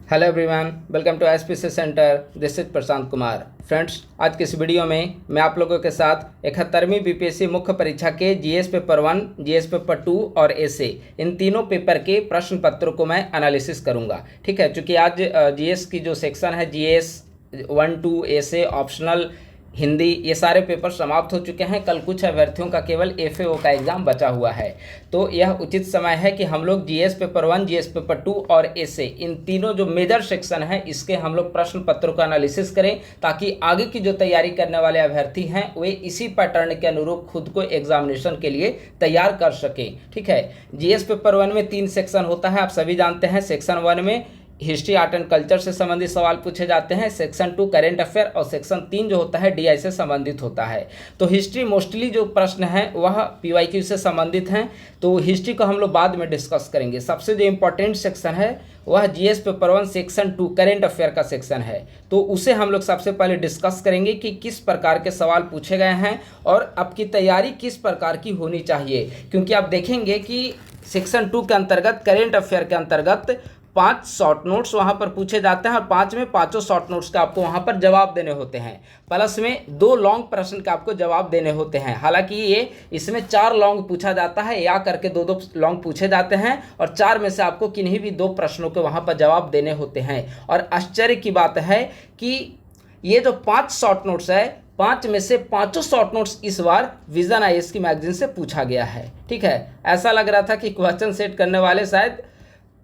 Hello everyone, welcome to SPC centre. This is Prashant Kumar. Friends, आज की इस वीडियो में मैं आप लोगों के साथ 71वीं बीपीएससी मुख्य परीक्षा के जीएस पेपर 1, जीएस पेपर 2 और एसए इन तीनों पेपर के प्रश्न पत्रों को मैं एनालिसिस करूंगा। ठीक है, क्योंकि आज जीएस की जो सेक्शन है, जीएस 1, 2, एसए, ऑप्शनल, हिंदी, ये सारे पेपर समाप्त हो चुके हैं। कल कुछ अभ्यर्थियों का केवल एफएओ का एग्ज़ाम बचा हुआ है, तो यह उचित समय है कि हम लोग जीएस पेपर 1, जीएस पेपर 2 और एसए इन तीनों जो मेजर सेक्शन है इसके हम लोग प्रश्न पत्रों का एनालिसिस करें, ताकि आगे की जो तैयारी करने वाले अभ्यर्थी हैं वे इसी पैटर्न के अनुरूप खुद को एग्जामिनेशन के लिए तैयार कर सकें। ठीक है, जीएस पेपर 1 में 3 सेक्शन होता है, आप सभी जानते हैं। सेक्शन 1 में हिस्ट्री, आर्ट एंड कल्चर से संबंधित सवाल पूछे जाते हैं। सेक्शन 2 करेंट अफेयर और सेक्शन 3 जो होता है डीआई से संबंधित होता है। तो हिस्ट्री मोस्टली जो प्रश्न है वह पीवाईक्यू से संबंधित हैं, तो हिस्ट्री को हम लोग बाद में डिस्कस करेंगे। सबसे जो इम्पोर्टेंट सेक्शन है वह GS paper 1 section 2 current affair का सेक्शन है, तो उसे हम लोग सबसे पहले डिस्कस करेंगे कि किस प्रकार के सवाल पूछे गए हैं और आपकी तैयारी किस प्रकार की होनी चाहिए। क्योंकि आप देखेंगे कि सेक्शन 2 के अंतर्गत करेंट अफेयर के अंतर्गत 5 शॉर्ट नोट्स वहाँ पर पूछे जाते हैं और 5 में पाँचों शॉर्ट नोट्स का आपको वहाँ पर जवाब देने होते हैं, प्लस में 2 लॉन्ग प्रश्न का आपको जवाब देने होते हैं। हालांकि ये इसमें 4 लॉन्ग पूछा जाता है, या करके 2-2 लॉन्ग पूछे जाते हैं और 4 में से आपको किन्हीं भी 2 प्रश्नों के वहाँ पर जवाब देने होते हैं। और आश्चर्य की बात है कि ये जो 5 शॉर्ट नोट्स है, 5 में से पाँचों शॉर्ट नोट्स इस बार विजन आईएएस की मैगजीन से पूछा गया है। ठीक है, ऐसा लग रहा था कि क्वेश्चन सेट करने वाले शायद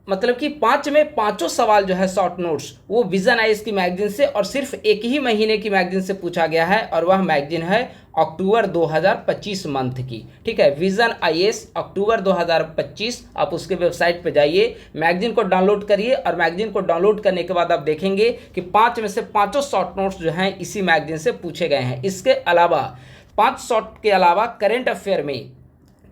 मतलब कि 5 में पाँचों सवाल जो है शॉर्ट नोट्स वो विजन आईएएस की मैगजीन से और सिर्फ एक ही महीने की मैगजीन से पूछा गया है, और वह मैगजीन है अक्टूबर 2025 मंथ की। ठीक है, विजन आईएएस अक्टूबर 2025। आप उसके वेबसाइट पे जाइए, मैगजीन को डाउनलोड करिए, और मैगजीन को डाउनलोड करने के बाद आप देखेंगे कि 5 में से पाँचों शॉर्ट नोट्स जो हैं इसी मैगजीन से पूछे गए हैं। इसके अलावा 5 शॉर्ट के अलावा करेंट अफेयर में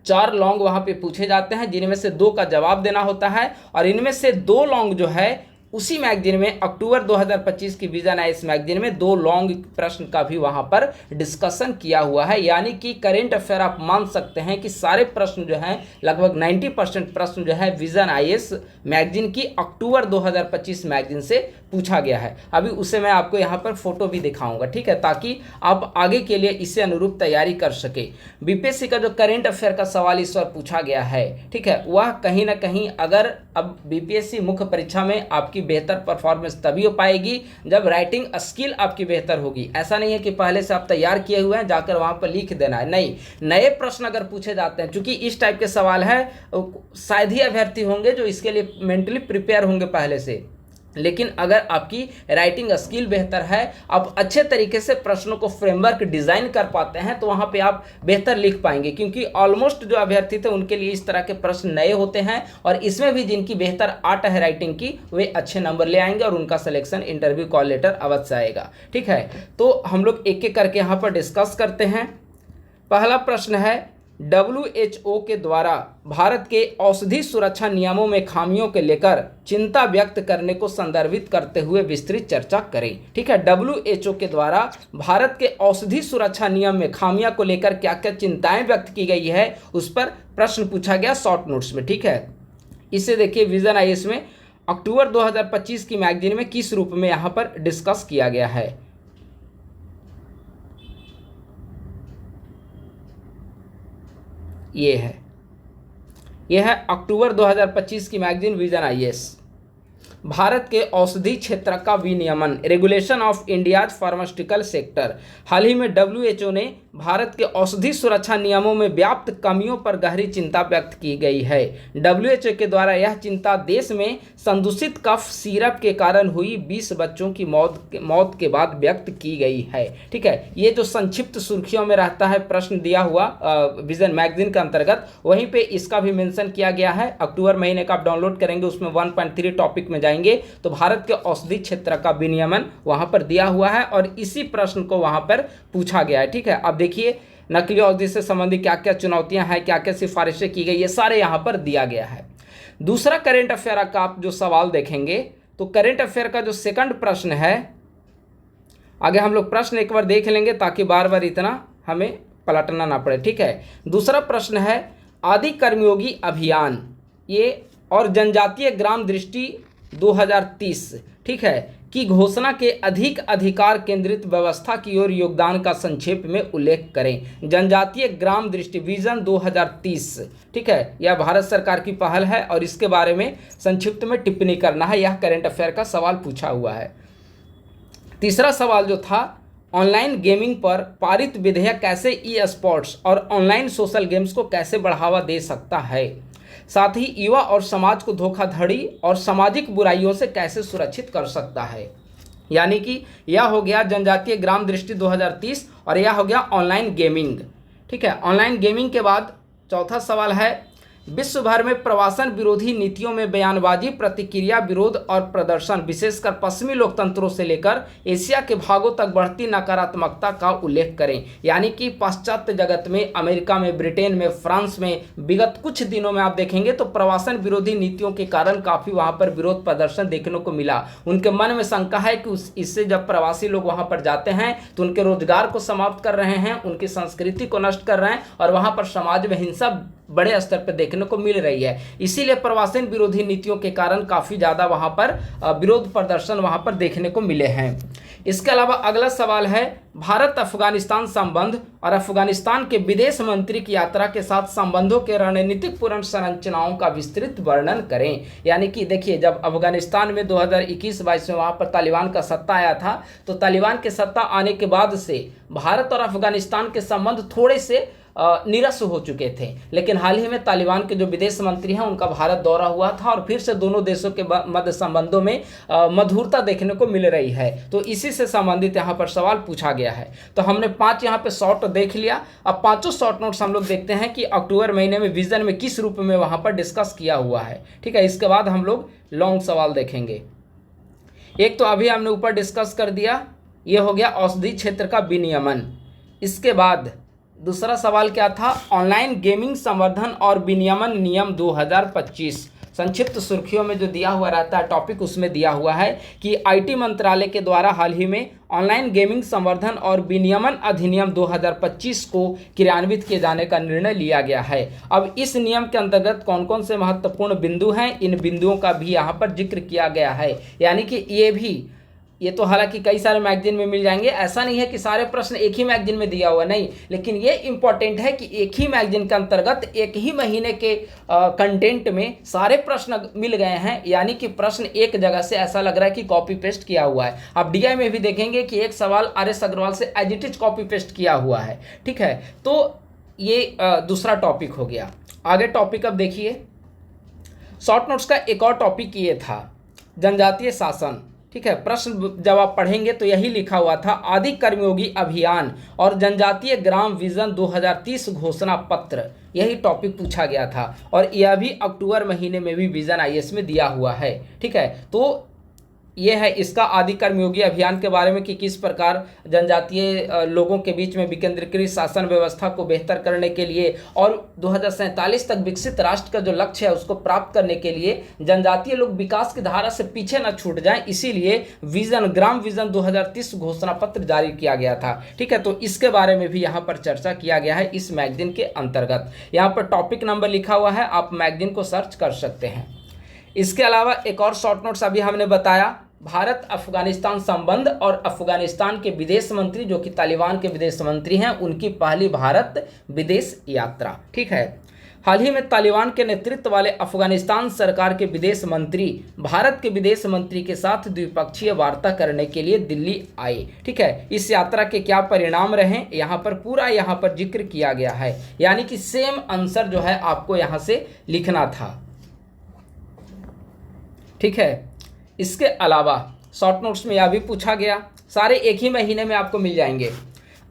4 लॉन्ग वहाँ पे पूछे जाते हैं, जिनमें से 2 का जवाब देना होता है, और इनमें से 2 लॉन्ग जो है उसी मैगजीन में अक्टूबर 2025 की विजन आईएएस मैगजीन में 2 लॉन्ग प्रश्न का भी वहाँ पर डिस्कशन किया हुआ है। यानी कि करेंट अफेयर आप मान सकते हैं कि सारे प्रश्न जो हैं, लगभग 90% प्रश्न जो है विजन आईएएस मैगजीन की अक्टूबर 2025 मैगजीन से पूछा गया है। अभी उसे मैं आपको यहाँ पर फोटो भी दिखाऊंगा, ठीक है, ताकि आप आगे के लिए इससे अनुरूप तैयारी कर सके। बीपीएससी का जो करेंट अफेयर का सवाल इस बार पूछा गया है, ठीक है, वह कहीं ना कहीं अगर अब बीपीएससी मुख्य परीक्षा में आपकी बेहतर परफॉर्मेंस तभी हो पाएगी जब राइटिंग स्किल आपकी बेहतर होगी। ऐसा नहीं है कि पहले से आप तैयार किए हुए हैं जाकर वहां पर लिख देना है, नहीं। नए प्रश्न अगर पूछे जाते हैं, चूंकि इस टाइप के सवाल है, शायद ही अभ्यर्थी होंगे जो इसके लिए मेंटली प्रिपेयर होंगे पहले से। लेकिन अगर आपकी राइटिंग स्किल बेहतर है, आप अच्छे तरीके से प्रश्नों को फ्रेमवर्क डिज़ाइन कर पाते हैं, तो वहाँ पे आप बेहतर लिख पाएंगे। क्योंकि ऑलमोस्ट जो अभ्यर्थी थे उनके लिए इस तरह के प्रश्न नए होते हैं, और इसमें भी जिनकी बेहतर आर्ट है राइटिंग की, वे अच्छे नंबर ले आएंगे और उनका सिलेक्शन इंटरव्यू कॉल लेटर अवश्य आएगा। ठीक है, तो हम लोग एक एक करके यहाँ पर डिस्कस करते हैं। पहला प्रश्न है, WHO के द्वारा भारत के औषधि सुरक्षा नियमों में खामियों के लेकर चिंता व्यक्त करने को संदर्भित करते हुए विस्तृत चर्चा करें। ठीक है, WHO के द्वारा भारत के औषधि सुरक्षा नियम में खामियां को लेकर क्या क्या चिंताएं व्यक्त की गई है, उस पर प्रश्न पूछा गया शॉर्ट नोट्स में। ठीक है, इसे देखिए विजन आईएएस में अक्टूबर 2025 की मैगजीन में किस रूप में यहाँ पर डिस्कस किया गया है। यह है अक्टूबर 2025 की मैगजीन विजन आईएएस। भारत के औषधि क्षेत्र का विनियमन, regulation of India's pharmaceutical sector. हाल ही में WHO ने भारत के औषधि सुरक्षा नियमों में व्याप्त कमियों पर गहरी चिंता व्यक्त की गई है। WHO के द्वारा यह चिंता देश में संदूषित कफ सिरप के कारण हुई 20 बच्चों की मौत के बाद व्यक्त की गई है। ठीक है, ये जो संक्षिप्त सुर्खियों में रहता है प्रश्न दिया हुआ विजन मैगजीन के अंतर्गत, वहीं पे इसका भी मेंशन किया गया है। अक्टूबर महीने का आप डाउनलोड करेंगे, उसमें 1.3 टॉपिक में जाएंगे तो भारत के औषधि क्षेत्र का विनियमन वहां पर दिया हुआ है, और इसी प्रश्न को वहां पर पूछा गया है। ठीक है, अब देखिए नकली औषधि से संबंधित क्या क्या चुनौतियां हैं, क्या क्या सिफारिशें की गई, ये सारे यहां पर दिया गया है। दूसरा करेंट अफेयर का आप जो सवाल देखेंगे, तो करेंट अफेयर का जो सेकंड प्रश्न है, आगे हम लोग प्रश्न एक बार देख लेंगे ताकि बार बार इतना हमें पलटना ना पड़े। ठीक है, दूसरा प्रश्न है, आदि कर्मयोगी अभियान ये और जनजातीय ग्राम दृष्टि 2030, ठीक है, की घोषणा के अधिक अधिकार केंद्रित व्यवस्था की ओर योगदान का संक्षेप में उल्लेख करें। जनजातीय ग्राम दृष्टि विजन 2030, ठीक है, यह भारत सरकार की पहल है और इसके बारे में संक्षिप्त में टिप्पणी करना है। यह करंट अफेयर का सवाल पूछा हुआ है। तीसरा सवाल जो था, ऑनलाइन गेमिंग पर पारित विधेयक कैसे ई स्पोर्ट्स और ऑनलाइन सोशल गेम्स को कैसे बढ़ावा दे सकता है, साथ ही युवा और समाज को धोखाधड़ी और सामाजिक बुराइयों से कैसे सुरक्षित कर सकता है। यानी कि यह हो गया जनजातीय ग्राम दृष्टि 2030 और यह हो गया ऑनलाइन गेमिंग, ठीक है। ऑनलाइन गेमिंग के बाद चौथा सवाल है, विश्व भर में प्रवासन विरोधी नीतियों में बयानबाजी, प्रतिक्रिया, विरोध और प्रदर्शन, विशेषकर पश्चिमी लोकतंत्रों से लेकर एशिया के भागों तक बढ़ती नकारात्मकता का उल्लेख करें। यानी कि पाश्चात्य जगत में, अमेरिका में, ब्रिटेन में, फ्रांस में विगत कुछ दिनों में आप देखेंगे तो प्रवासन विरोधी नीतियों के कारण काफ़ी वहाँ पर विरोध प्रदर्शन देखने को मिला। उनके मन में शंका है कि इससे जब प्रवासी लोग वहाँ पर जाते हैं तो उनके रोजगार को समाप्त कर रहे हैं, उनकी संस्कृति को नष्ट कर रहे हैं और वहाँ पर समाज में हिंसा बड़े स्तर पर देखने को मिल रही है। इसीलिए प्रवासन विरोधी नीतियों के कारण काफ़ी ज़्यादा वहाँ पर विरोध प्रदर्शन वहाँ पर देखने को मिले हैं। इसके अलावा अगला सवाल है, भारत अफगानिस्तान संबंध और अफगानिस्तान के विदेश मंत्री की यात्रा के साथ संबंधों के रणनीतिक पूर्ण संरचनाओं का विस्तृत वर्णन करें। यानी कि देखिए, जब अफगानिस्तान में 2021-22 में वहाँ पर तालिबान का सत्ता आया था, तो तालिबान के सत्ता आने के बाद से भारत और अफगानिस्तान के संबंध थोड़े से निरस्त हो चुके थे। लेकिन हाल ही में तालिबान के जो विदेश मंत्री हैं उनका भारत दौरा हुआ था और फिर से दोनों देशों के मध्य संबंधों में मधुरता देखने को मिल रही है। तो इसी से संबंधित यहाँ पर सवाल पूछा गया है। तो हमने 5 यहाँ पे शॉर्ट देख लिया। अब 5 शॉर्ट नोट्स हम लोग देखते हैं कि अक्टूबर महीने में विजन में किस रूप में वहाँ पर डिस्कस किया हुआ है, ठीक है। इसके बाद हम लोग लॉन्ग सवाल देखेंगे। एक तो अभी हमने ऊपर डिस्कस कर दिया, ये हो गया औषधि क्षेत्र का विनियमन। इसके बाद दूसरा सवाल क्या था, ऑनलाइन गेमिंग संवर्धन और विनियमन नियम 2025। संक्षिप्त सुर्खियों में जो दिया हुआ रहता है टॉपिक, उसमें दिया हुआ है कि आईटी मंत्रालय के द्वारा हाल ही में ऑनलाइन गेमिंग संवर्धन और विनियमन अधिनियम 2025 को क्रियान्वित किए जाने का निर्णय लिया गया है। अब इस नियम के अंतर्गत कौन कौन से महत्वपूर्ण बिंदु हैं, इन बिंदुओं का भी यहाँ पर जिक्र किया गया है। यानी कि ये तो हालांकि कई सारे मैगजीन में मिल जाएंगे, ऐसा नहीं है कि सारे प्रश्न एक ही मैगजीन में दिया हुआ, नहीं, लेकिन ये इंपॉर्टेंट है कि एक ही मैगजीन के अंतर्गत एक ही महीने के कंटेंट में सारे प्रश्न मिल गए हैं। यानी कि प्रश्न एक जगह से ऐसा लग रहा है कि कॉपी पेस्ट किया हुआ है। आप डीआई में भी देखेंगे कि एक सवाल आर.एस. अग्रवाल से as it is copy paste किया हुआ है, ठीक है। तो ये दूसरा टॉपिक हो गया। आगे टॉपिक अब देखिए, शॉर्ट नोट्स का एक और टॉपिक ये था, जनजातीय शासन, ठीक है। प्रश्न जब आप पढ़ेंगे तो यही लिखा हुआ था, आदि कर्मयोगी अभियान और जनजातीय ग्राम विजन 2030 घोषणा पत्र, यही टॉपिक पूछा गया था और यह भी अक्टूबर महीने में भी विजन आईएएस में दिया हुआ है, ठीक है। तो ये है इसका आदि कर्मयोगी अभियान के बारे में कि किस प्रकार जनजातीय लोगों के बीच में विकेंद्रीकृत शासन व्यवस्था को बेहतर करने के लिए और 2047 तक विकसित राष्ट्र का जो लक्ष्य है उसको प्राप्त करने के लिए जनजातीय लोग विकास की धारा से पीछे न छूट जाएं, इसीलिए विजन ग्राम विजन 2030 घोषणा पत्र जारी किया गया था, ठीक है। तो इसके बारे में भी यहाँ पर चर्चा किया गया है इस मैगजीन के अंतर्गत। यहाँ पर टॉपिक नंबर लिखा हुआ है, आप मैगजीन को सर्च कर सकते हैं। इसके अलावा एक और शॉर्ट नोट्स अभी हमने बताया, भारत अफगानिस्तान संबंध और अफगानिस्तान के विदेश मंत्री जो कि तालिबान के विदेश मंत्री हैं, उनकी पहली भारत विदेश यात्रा, ठीक है। हाल ही में तालिबान के नेतृत्व वाले अफगानिस्तान सरकार के विदेश मंत्री भारत के विदेश मंत्री के साथ द्विपक्षीय वार्ता करने के लिए दिल्ली आए, ठीक है। इस यात्रा के क्या परिणाम रहे, यहाँ पर पूरा यहाँ पर जिक्र किया गया है। यानी कि सेम आंसर जो है आपको यहाँ से लिखना था, ठीक है। इसके अलावा शॉर्ट नोट्स में यह भी पूछा गया, सारे एक ही महीने में आपको मिल जाएंगे।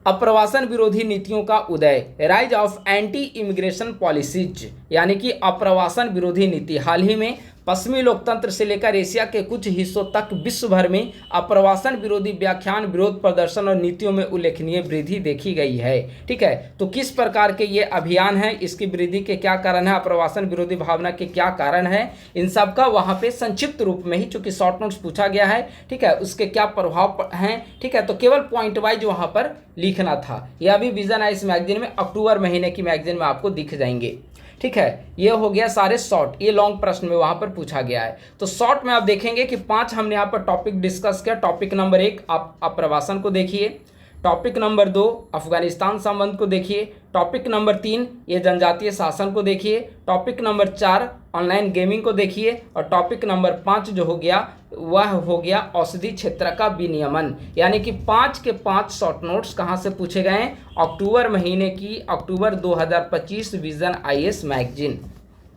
अप्रवासन विरोधी नीतियों का उदय, rise of anti immigration policies, यानी कि अप्रवासन विरोधी नीति। हाल ही में पश्चिमी लोकतंत्र से लेकर एशिया के कुछ हिस्सों तक विश्व भर में अप्रवासन विरोधी व्याख्यान, विरोध प्रदर्शन और नीतियों में उल्लेखनीय वृद्धि देखी गई है, ठीक है। तो किस प्रकार के ये अभियान है, इसकी वृद्धि के क्या कारण है, अप्रवासन विरोधी भावना के क्या कारण है, इन सब का वहाँ पे संक्षिप्त रूप में ही, चूंकि शॉर्ट नोट्स पूछा गया है, ठीक है, उसके क्या प्रभाव हैं, ठीक है। तो केवल पॉइंट वाइज वहाँ पर लिखना था। यह भी विजन है इस मैगजीन में, अक्टूबर महीने की मैगजीन में आपको दिख जाएंगे, ठीक है, ये हो गया सारे शॉर्ट, ये लॉन्ग प्रश्न में वहां पर पूछा गया है। तो शॉर्ट में आप देखेंगे कि 5 हमने यहाँ पर टॉपिक डिस्कस किया। टॉपिक नंबर 1 आप आप्रवासन को देखिए, टॉपिक नंबर 2 अफगानिस्तान संबंध को देखिए, टॉपिक नंबर 3 ये जनजातीय शासन को देखिए, टॉपिक नंबर 4 ऑनलाइन गेमिंग को देखिए, और टॉपिक नंबर 5 जो हो गया वह हो गया औषधि क्षेत्र का विनियमन। यानी कि 5 के 5 शॉर्ट नोट्स कहाँ से पूछे गए हैं? अक्टूबर महीने की अक्टूबर 2025 विजन आईएएस मैगजीन।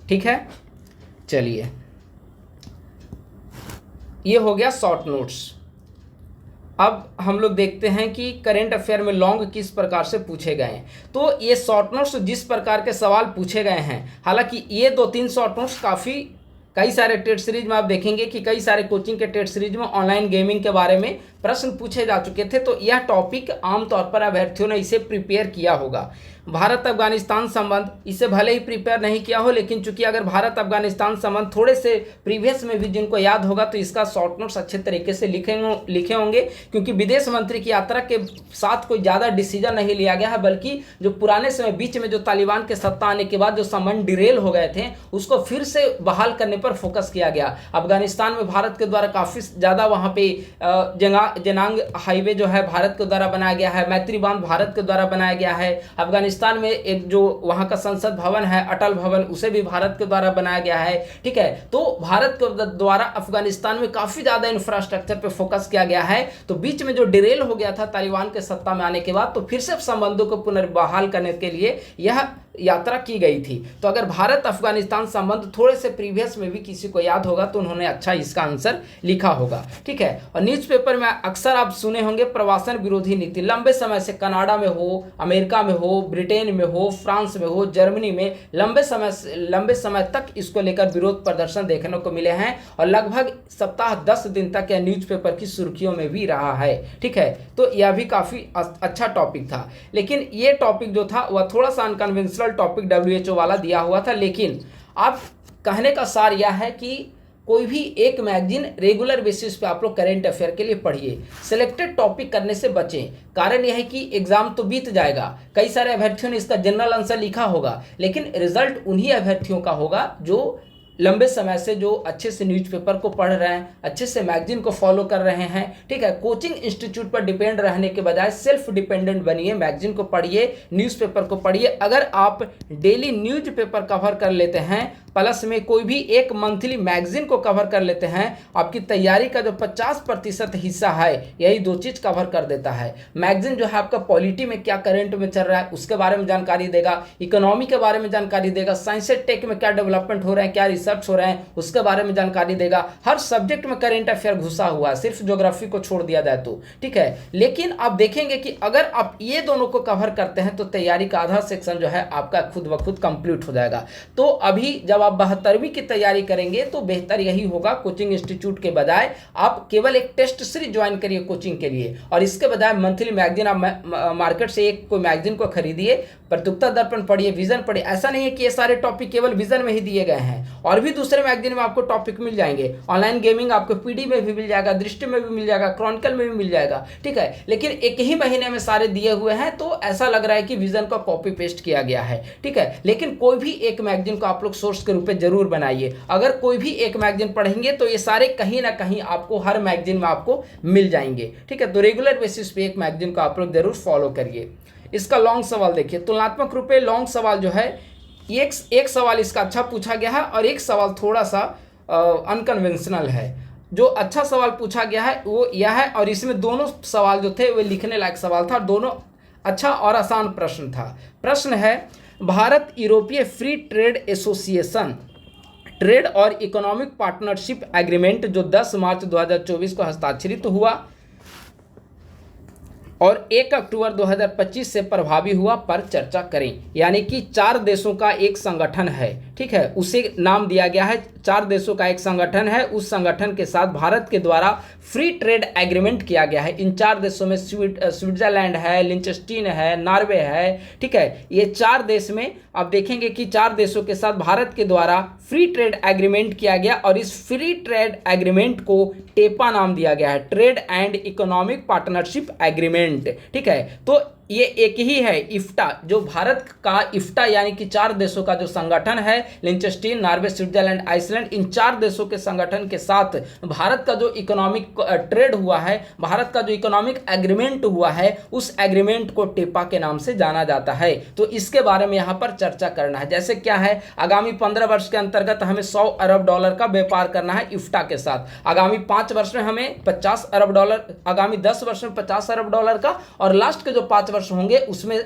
ठीक है, चलिए ये हो गया शॉर्ट नोट्स। अब हम लोग देखते हैं कि करेंट अफेयर में लॉन्ग किस प्रकार से पूछे गए हैं। तो ये शॉर्ट नोट्स जिस प्रकार के सवाल पूछे गए हैं, हालांकि ये 2-3 शॉर्ट नोट्स काफ़ी कई सारे टेट सीरीज में आप देखेंगे कि कई सारे कोचिंग के टेट सीरीज में ऑनलाइन गेमिंग के बारे में प्रश्न पूछे जा चुके थे। तो यह टॉपिक आमतौर पर अभ्यर्थियों ने इसे प्रिपेयर किया होगा। भारत अफगानिस्तान संबंध इसे भले ही प्रिपेयर नहीं किया हो, लेकिन चूंकि अगर भारत अफगानिस्तान संबंध थोड़े से प्रीवियस में भी जिनको याद होगा तो इसका शॉर्ट नोट्स अच्छे तरीके से लिखे होंगे, क्योंकि विदेश मंत्री की यात्रा के साथ कोई ज़्यादा डिसीजन नहीं लिया गया है, बल्कि जो पुराने समय बीच में जो तालिबान के सत्ता आने के बाद जो संबंध डिरेल हो गए थे उसको फिर से बहाल करने पर फोकस किया गया। अफगानिस्तान में भारत के द्वारा काफ़ी ज़्यादा वहाँ पे जेनांग हाईवे जो है भारत के द्वारा बनाया गया है, मैत्री बांध भारत के द्वारा बनाया गया है। अफगानिस्तान में एक जो वहाँ का संसद भवन है अटल भवन, उसे भी भारत के द्वारा बनाया गया है। ठीक है, तो भारत के द्वारा अफगानिस्तान में काफ़ी ज़्यादा इंफ्रास्ट्रक्चर पे फोकस किया गया है। तो बीच में जो डिरेल हो गया था तालिबान के सत्ता में आने के बाद, तो फिर से संबंधों को पुनर्बहाल करने के लिए यह यात्रा की गई थी। तो अगर भारत अफगानिस्तान संबंध थोड़े से प्रीवियस में भी किसी को याद होगा तो उन्होंने अच्छा इसका आंसर लिखा होगा। ठीक है, और न्यूज़पेपर में अक्सर आप सुने होंगे प्रवासन विरोधी नीति। लंबे समय से कनाडा में हो, अमेरिका में हो, ब्रिटेन में हो, फ्रांस में हो, जर्मनी में लंबे समय तक इसको लेकर विरोध प्रदर्शन देखने को मिले हैं, और लगभग सप्ताह 10 दिन तक यह न्यूज़पेपर की सुर्खियों में भी रहा है। ठीक है, तो यह भी काफ़ी अच्छा टॉपिक था। लेकिन ये टॉपिक जो था वह थोड़ा सा अनकन्वेंशनल टॉपिक WHO वाला दिया हुआ था। लेकिन अब कहने का सार यह है कि कोई भी एक मैगजीन रेगुलर बेसिस पे आप लोग करेंट अफेयर के लिए पढ़िए, सिलेक्टेड टॉपिक करने से बचें। कारण यह है कि एग्जाम तो बीत जाएगा, कई सारे अभ्यर्थियों ने इसका जनरल आंसर लिखा होगा, लेकिन रिजल्ट उन्हीं अभ्यर्थियों का होगा जो लंबे समय से जो अच्छे से न्यूज़पेपर को पढ़ रहे हैं, अच्छे से मैगजीन को फॉलो कर रहे हैं। ठीक है, कोचिंग इंस्टीट्यूट पर डिपेंड रहने के बजाय सेल्फ डिपेंडेंट बनिए, मैगजीन को पढ़िए, न्यूज़पेपर को पढ़िए। अगर आप डेली न्यूज़पेपर कवर कर लेते हैं प्लस में कोई भी एक मंथली मैगजीन को कवर कर लेते हैं, आपकी तैयारी का जो 50% हिस्सा है यही 2 चीज़ कवर कर देता है। मैगजीन जो है आपका पॉलिटी में क्या करंट में चल रहा है उसके बारे में जानकारी देगा, इकोनॉमी के बारे में जानकारी देगा, साइंस एंड टेक में क्या डेवलपमेंट हो रहे हैं, क्या रिसर्च हो रहे हैं उसके बारे में जानकारी देगा। हर सब्जेक्ट में करेंट अफेयर घुसा हुआ है, सिर्फ ज्योग्राफी को छोड़ दिया जाए तो। ठीक है, लेकिन आप देखेंगे कि अगर आप ये दोनों को कवर करते हैं तो तैयारी का आधा सेक्शन जो है आपका खुद ब खुद कंप्लीट हो जाएगा। तो अभी जब आप 72वीं की तैयारी करेंगे तो बेहतर यही होगा, कोचिंग इंस्टीट्यूट के बजाय आप केवल एक टेस्ट सीरीज ज्वाइन करिए कोचिंग के लिए, और इसके बजाय मंथली मैगजीन आप मार्केट से एक कोई मैगजीन को खरीदिए, प्रत्युत्तर दर्पण पढ़िए, विजन पढ़िए। ऐसा नहीं है कि ये सारे टॉपिक केवल विजन में ही दिए गए हैं, और भी दूसरे मैगजीन में आपको टॉपिक मिल जाएंगे। ऑनलाइन गेमिंग आपको PD में भी मिल जाएगा, दृष्टि में भी मिल जाएगा, क्रॉनिकल में भी मिल जाएगा। ठीक है, लेकिन एक ही महीने में सारे दिए हुए हैं तो ऐसा लग रहा है कि विजन का कॉपी पेस्ट किया गया है। ठीक है, लेकिन कोई भी एक मैगजीन को आप लोग सोर्स के रूप में जरूर बनाइए। अगर कोई भी एक मैगजीन पढ़ेंगे तो ये सारे कहीं ना कहीं आपको हर मैगजीन में आपको मिल जाएंगे। ठीक है, तो रेगुलर बेसिस पे एक मैगजीन को आप लोग जरूर फॉलो करिए। इसका लॉन्ग सवाल देखिए, तुलनात्मक रूप में लॉन्ग सवाल जो है एक सवाल इसका अच्छा पूछा गया है और एक सवाल थोड़ा सा अनकन्वेंशनल है। जो अच्छा सवाल पूछा गया है वो यह है, और इसमें दोनों सवाल जो थे वे लिखने लायक सवाल था, दोनों अच्छा और आसान प्रश्न था। प्रश्न है, भारत यूरोपीय फ्री ट्रेड एसोसिएशन ट्रेड और इकोनॉमिक पार्टनरशिप एग्रीमेंट जो 10 मार्च 2024 को हस्ताक्षरित हुआ और 1 अक्टूबर 2025 से प्रभावी हुआ पर चर्चा करें। यानी कि 4 देशों का एक संगठन है। ठीक है, उसे नाम दिया गया है, 4 देशों का एक संगठन है, उस संगठन के साथ भारत के द्वारा फ्री ट्रेड एग्रीमेंट किया गया है। इन 4 देशों में स्विट्जरलैंड है, लिंचस्टीन है, नॉर्वे है। ठीक है, ये 4 देश में आप देखेंगे कि 4 देशों के साथ भारत के द्वारा फ्री ट्रेड एग्रीमेंट किया गया, और इस फ्री ट्रेड एग्रीमेंट को टेपा नाम दिया गया है, trade and economic partnership agreement. ठीक है, तो ये एक ही है इफ्टा, जो भारत का इफ्टा यानी कि 4 देशों का जो संगठन है, लिंचेस्टीन, नॉर्वे, स्विट्जरलैंड, आइसलैंड, इन 4 देशों के संगठन के साथ भारत का जो इकोनॉमिक ट्रेड हुआ है, भारत का जो इकोनॉमिक एग्रीमेंट हुआ है, उस एग्रीमेंट को टेपा के नाम से जाना जाता है। तो इसके बारे में यहाँ पर चर्चा करना है। जैसे क्या है, आगामी 15 वर्ष के अंतर्गत हमें $100 अरब का व्यापार करना है इफ्टा के साथ, आगामी 5 वर्ष में हमें $50 अरब, आगामी 10 वर्ष में $50 अरब का, और लास्ट के जो 5 वर्ष होंगे उसमें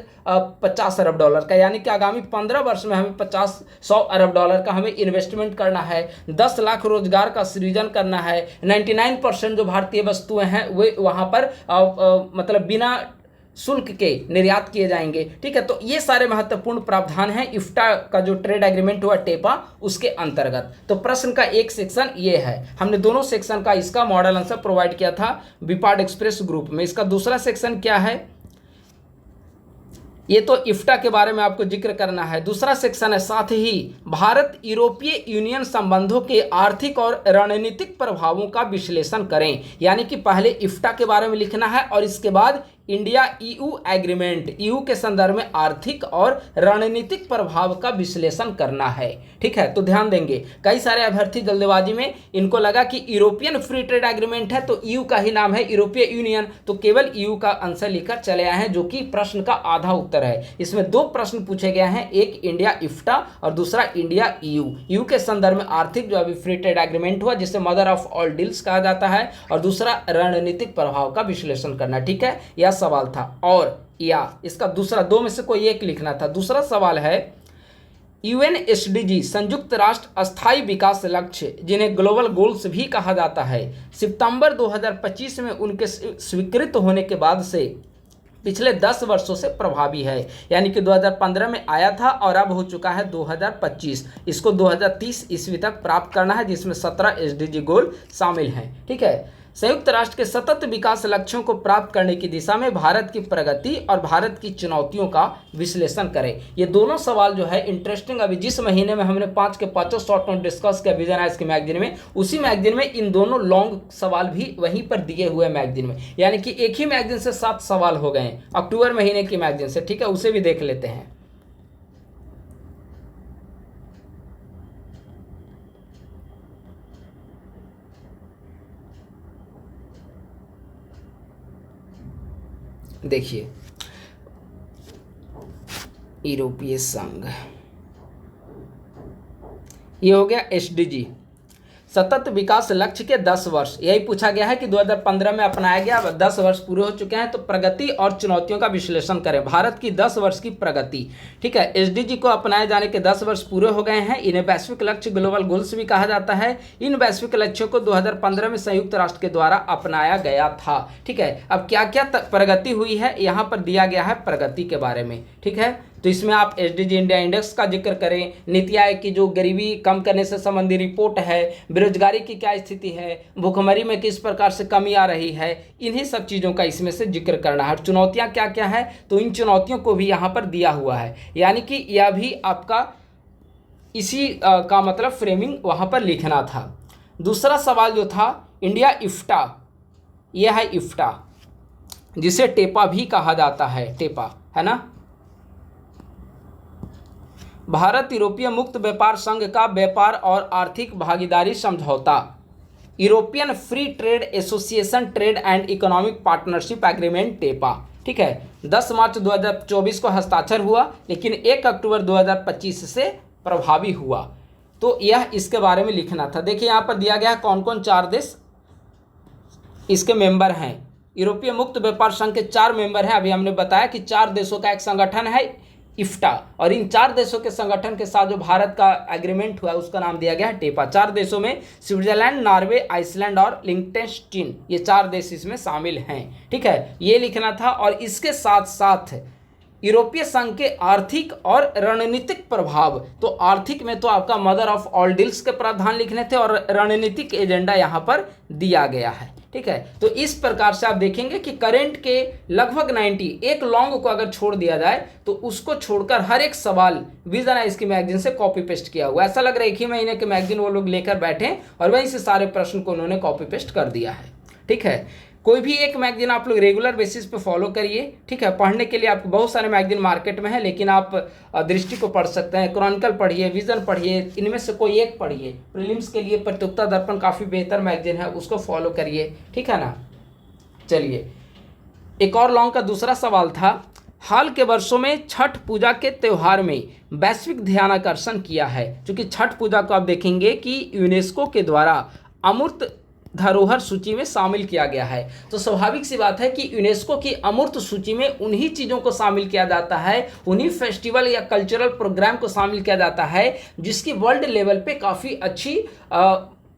$50 अरब का, यानी कि आगामी 15 वर्ष में हमें 100 अरब डॉलर का हमें इन्वेस्टमेंट करना है, 10 लाख रोजगार का सृजन करना है, 99% जो भारतीय वस्तुएं हैं वे वहां पर मतलब बिना शुल्क के निर्यात किए जाएंगे। ठीक है, तो ये सारे महत्वपूर्ण प्रावधान हैं इफ्टा का जो ट्रेड एग्रीमेंट हुआ टेपा उसके अंतर्गत। तो प्रश्न का एक सेक्शन ये है, हमने दोनों सेक्शन का इसका मॉडल आंसर प्रोवाइड किया था विपाड एक्सप्रेस ग्रुप में। इसका दूसरा सेक्शन क्या है, ये तो इफ्टा के बारे में आपको जिक्र करना है। दूसरा सेक्शन है साथ ही भारत यूरोपीय यूनियन संबंधों के आर्थिक और रणनीतिक प्रभावों का विश्लेषण करें, यानी कि पहले इफ्टा के बारे में लिखना है और इसके बाद इंडिया ईयू एग्रीमेंट, ईयू के संदर्भ में आर्थिक और रणनीतिक प्रभाव का विश्लेषण करना है। ठीक है, तो ध्यान देंगे, कई सारे अभ्यर्थी जल्दबाजी में इनको लगा कि यूरोपियन फ्री ट्रेड एग्रीमेंट है तो ईयू का ही नाम है यूरोपीय यूनियन, तो केवल ईयू का आंसर लिखकर चले आए हैं, जो कि प्रश्न का आधा उत्तर है। इसमें 2 प्रश्न पूछे गए हैं, एक इंडिया इफ्टा और दूसरा इंडिया ईयू। ईयू के संदर्भ में आर्थिक जो अभी फ्री ट्रेड एग्रीमेंट हुआ जिसे मदर ऑफ ऑल डील्स कहा जाता है, और दूसरा रणनीतिक प्रभाव का विश्लेषण करना। ठीक है, यह सवाल था। और या इसका दूसरा 2 में से कोई एक लिखना था। दूसरा सवाल है यूएनएसडीजी संयुक्त राष्ट्र अस्थायी विकास लक्ष्य, जिन्हें ग्लोबल गोल्स भी कहा जाता है, सितंबर 2025 में उनके स्वीकृत होने के बाद से पिछले 10 वर्षों से प्रभावी है, यानी कि 2015 में आया था और अब हो चुका है 2025। इसको 2030 ईस्वी तक प्राप्त करना है, जिसमें 17 एसडीजी गोल शामिल हैं। ठीक है, संयुक्त राष्ट्र के सतत विकास लक्ष्यों को प्राप्त करने की दिशा में भारत की प्रगति और भारत की चुनौतियों का विश्लेषण करें। ये दोनों सवाल जो है इंटरेस्टिंग, अभी जिस महीने में हमने 5 के 5 शॉर्ट नोट डिस्कस किया विजन आइज के मैगजीन में, उसी मैगजीन में इन दोनों लॉन्ग सवाल भी वहीं पर दिए हुए मैगजीन में, यानी कि एक ही मैगजीन से 7 सवाल हो गए हैं अक्टूबर महीने की मैगजीन से। ठीक है, उसे भी देख लेते हैं। देखिए, यूरोपीय संघ, ये हो गया एसडीजी सतत विकास लक्ष्य के 10 वर्ष, यही पूछा गया है कि 2015 में अपनाया गया, 10 वर्ष पूरे हो चुके हैं, तो प्रगति और चुनौतियों का विश्लेषण करें, भारत की 10 वर्ष की प्रगति। ठीक है, एसडीजी को अपनाए जाने के 10 वर्ष पूरे हो गए हैं। इन्हें वैश्विक लक्ष्य ग्लोबल गोल्स भी कहा जाता है। इन वैश्विक लक्ष्यों को 2015 में संयुक्त राष्ट्र के द्वारा अपनाया गया था। ठीक है, अब क्या क्या प्रगति हुई है यहाँ पर दिया गया है प्रगति के बारे में। ठीक है, तो इसमें आप एसडीजी इंडिया इंडेक्स का जिक्र करें, नीति आयोग की जो गरीबी कम करने से संबंधी रिपोर्ट है, बेरोजगारी की क्या स्थिति है, भूखमरी में किस प्रकार से कमी आ रही है, इन्हीं सब चीज़ों का इसमें से जिक्र करना है। और चुनौतियां क्या क्या है, तो इन चुनौतियों को भी यहाँ पर दिया हुआ है, यानी कि यह भी आपका इसी का मतलब फ्रेमिंग वहाँ पर लिखना था। दूसरा सवाल जो था इंडिया इफ्टा, यह है इफ्टा जिसे टेपा भी कहा जाता है, टेपा है ना, भारत यूरोपीय मुक्त व्यापार संघ का व्यापार और आर्थिक भागीदारी समझौता, European free trade association trade and economic partnership agreement TEPA. ठीक है, 10 मार्च 2024 को हस्ताक्षर हुआ, लेकिन 1 अक्टूबर 2025 से प्रभावी हुआ। तो यह इसके बारे में लिखना था। देखिए यहाँ पर दिया गया है कौन कौन 4 देश इसके मेंबर हैं। यूरोपीय मुक्त व्यापार संघ के 4 मेंबर हैं। अभी हमने बताया कि 4 देशों का एक संगठन है इफ्टा, और इन 4 देशों के संगठन के साथ जो भारत का एग्रीमेंट हुआ उसका नाम दिया गया है टेपा। 4 देशों में स्विट्जरलैंड, नॉर्वे, आइसलैंड और लिंचेस्टीन, ये 4 देश इसमें शामिल हैं। ठीक है, ये लिखना था। और इसके साथ साथ यूरोपीय संघ के आर्थिक और रणनीतिक प्रभाव, तो आर्थिक में तो आपका मदर ऑफ ऑल डील्स के प्रावधान लिखने थे और रणनीतिक एजेंडा यहाँ पर दिया गया है। ठीक है, तो इस प्रकार से आप देखेंगे कि करंट के लगभग 90, एक लॉन्ग को अगर छोड़ दिया जाए तो उसको छोड़कर हर एक सवाल विजन है इसकी मैगजीन से कॉपी पेस्ट किया हुआ। ऐसा लग रहा है एक ही महीने के मैगजीन वो लोग लेकर बैठे और वहीं से सारे प्रश्न को उन्होंने कॉपी पेस्ट कर दिया है। ठीक है। कोई भी एक मैगजीन आप लोग रेगुलर बेसिस पे फॉलो करिए, ठीक है। पढ़ने के लिए आपको बहुत सारे मैगजीन मार्केट में है, लेकिन आप दृष्टि को पढ़ सकते हैं। क्रॉनिकल पढ़िए, विजन पढ़िए, इनमें से कोई एक पढ़िए। प्रीलिम्स के लिए प्रतियोगिता दर्पण काफ़ी बेहतर मैगजीन है, उसको फॉलो करिए, ठीक है ना। चलिए, एक और लॉन्ग का दूसरा सवाल था, हाल के वर्षों में छठ पूजा के त्यौहार में वैश्विक ध्यानाकर्षण किया है। क्योंकि छठ पूजा को आप देखेंगे कि यूनेस्को के द्वारा अमूर्त धरोहर सूची में शामिल किया गया है। तो स्वाभाविक सी बात है कि यूनेस्को की अमूर्त सूची में उन्हीं चीज़ों को शामिल किया जाता है, उन्हीं फेस्टिवल या कल्चरल प्रोग्राम को शामिल किया जाता है जिसकी वर्ल्ड लेवल पे काफ़ी अच्छी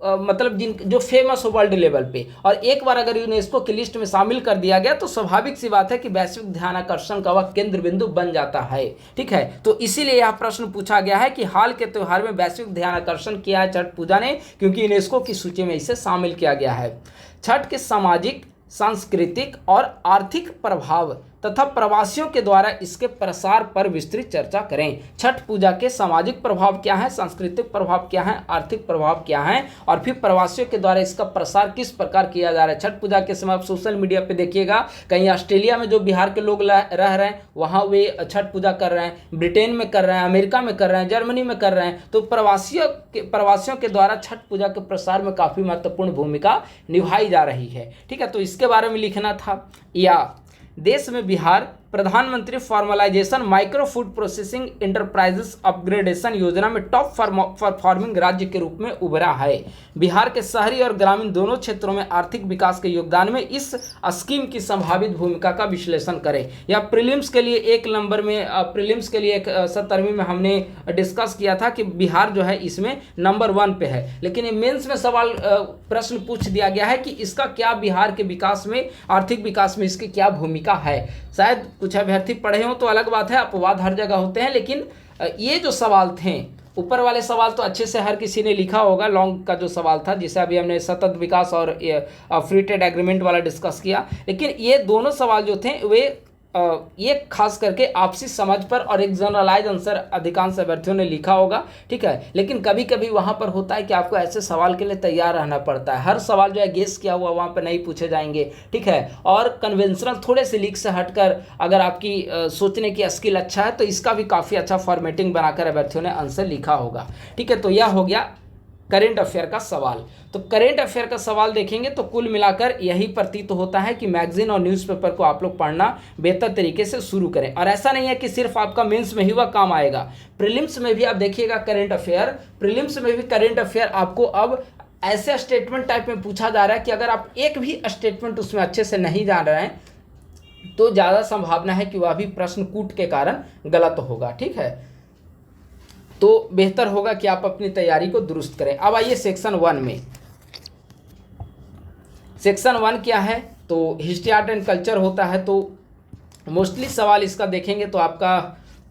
मतलब जिन जो फेमस हो वर्ल्ड लेवल पे। और एक बार अगर यूनेस्को की लिस्ट में शामिल कर दिया गया तो स्वाभाविक सी बात है कि वैश्विक ध्यानाकर्षण का वह केंद्र बिंदु बन जाता है, ठीक है। तो इसीलिए यह प्रश्न पूछा गया है कि हाल के त्यौहार में वैश्विक ध्यानाकर्षण किया है छठ पूजा ने, क्योंकि यूनेस्को की सूची में इसे शामिल किया गया है। छठ के सामाजिक, सांस्कृतिक और आर्थिक प्रभाव तथा प्रवासियों के द्वारा इसके प्रसार पर विस्तृत चर्चा करें। छठ पूजा के सामाजिक प्रभाव क्या है, सांस्कृतिक प्रभाव क्या है, आर्थिक प्रभाव क्या है, और फिर प्रवासियों के द्वारा इसका प्रसार किस प्रकार किया जा रहा है। छठ पूजा के समय आप सोशल मीडिया पे देखिएगा, कहीं ऑस्ट्रेलिया में जो बिहार के लोग रह रहे हैं वहाँ वे छठ पूजा कर रहे हैं, ब्रिटेन में कर रहे हैं, अमेरिका में कर रहे हैं, जर्मनी में कर रहे हैं। तो प्रवासियों के द्वारा छठ पूजा के प्रसार में काफ़ी महत्वपूर्ण भूमिका निभाई जा रही है, ठीक है। तो इसके बारे में लिखना था। या देश में बिहार प्रधानमंत्री formalisation micro food processing enterprises upgradation योजना में टॉप परफॉर्मिंग राज्य के रूप में उभरा है। बिहार के शहरी और ग्रामीण दोनों क्षेत्रों में आर्थिक विकास के योगदान में इस स्कीम की संभावित भूमिका का विश्लेषण करें। या प्रीलिम्स के लिए एक नंबर में प्रीलिम्स के लिए 70वीं में हमने डिस्कस किया था कि बिहार जो है इसमें नंबर 1 पे है, लेकिन ये मेंस में सवाल प्रश्न पूछ दिया गया है कि इसका क्या बिहार के विकास में, आर्थिक विकास में इसकी क्या भूमिका है। शायद कुछ अभ्यर्थी पढ़े हों तो अलग बात है, अपवाद हर जगह होते हैं, लेकिन ये जो सवाल थे ऊपर वाले सवाल तो अच्छे से हर किसी ने लिखा होगा। लॉन्ग का जो सवाल था जिसे अभी हमने सतत विकास और फ्री ट्रेड एग्रीमेंट वाला डिस्कस किया, लेकिन ये दोनों सवाल जो थे वे ये खास करके आपसी समझ पर और एक जनरलाइज आंसर अधिकांश अभ्यर्थियों ने लिखा होगा, ठीक है। लेकिन कभी कभी वहाँ पर होता है कि आपको ऐसे सवाल के लिए तैयार रहना पड़ता है। हर सवाल जो है गेस किया हुआ वहाँ पर नहीं पूछे जाएंगे, ठीक है। और कन्वेंशनल थोड़े से लीक से हटकर अगर आपकी सोचने की स्किल अच्छा है तो इसका भी काफ़ी अच्छा फॉर्मेटिंग बनाकर अभ्यर्थियों ने आंसर लिखा होगा, ठीक है। तो यह हो गया करेंट अफेयर का सवाल। तो करेंट अफेयर का सवाल देखेंगे तो कुल मिलाकर यही प्रतीत होता है कि मैगजीन और न्यूज़पेपर को आप लोग पढ़ना बेहतर तरीके से शुरू करें। और ऐसा नहीं है कि सिर्फ आपका मेंस में ही वह काम आएगा, प्रीलिम्स में भी आप देखिएगा करेंट अफेयर, प्रीलिम्स में भी करेंट अफेयर आपको अब ऐसे स्टेटमेंट टाइप में पूछा जा रहा है कि अगर आप एक भी स्टेटमेंट उसमें अच्छे से नहीं जान रहे हैं तो ज़्यादा संभावना है कि वह भी प्रश्न कूट के कारण गलत होगा, ठीक है। तो बेहतर होगा कि आप अपनी तैयारी को दुरुस्त करें। अब आइए सेक्शन 1 में। सेक्शन 1 क्या है, तो हिस्ट्री आर्ट एंड कल्चर होता है। तो मोस्टली सवाल इसका देखेंगे तो आपका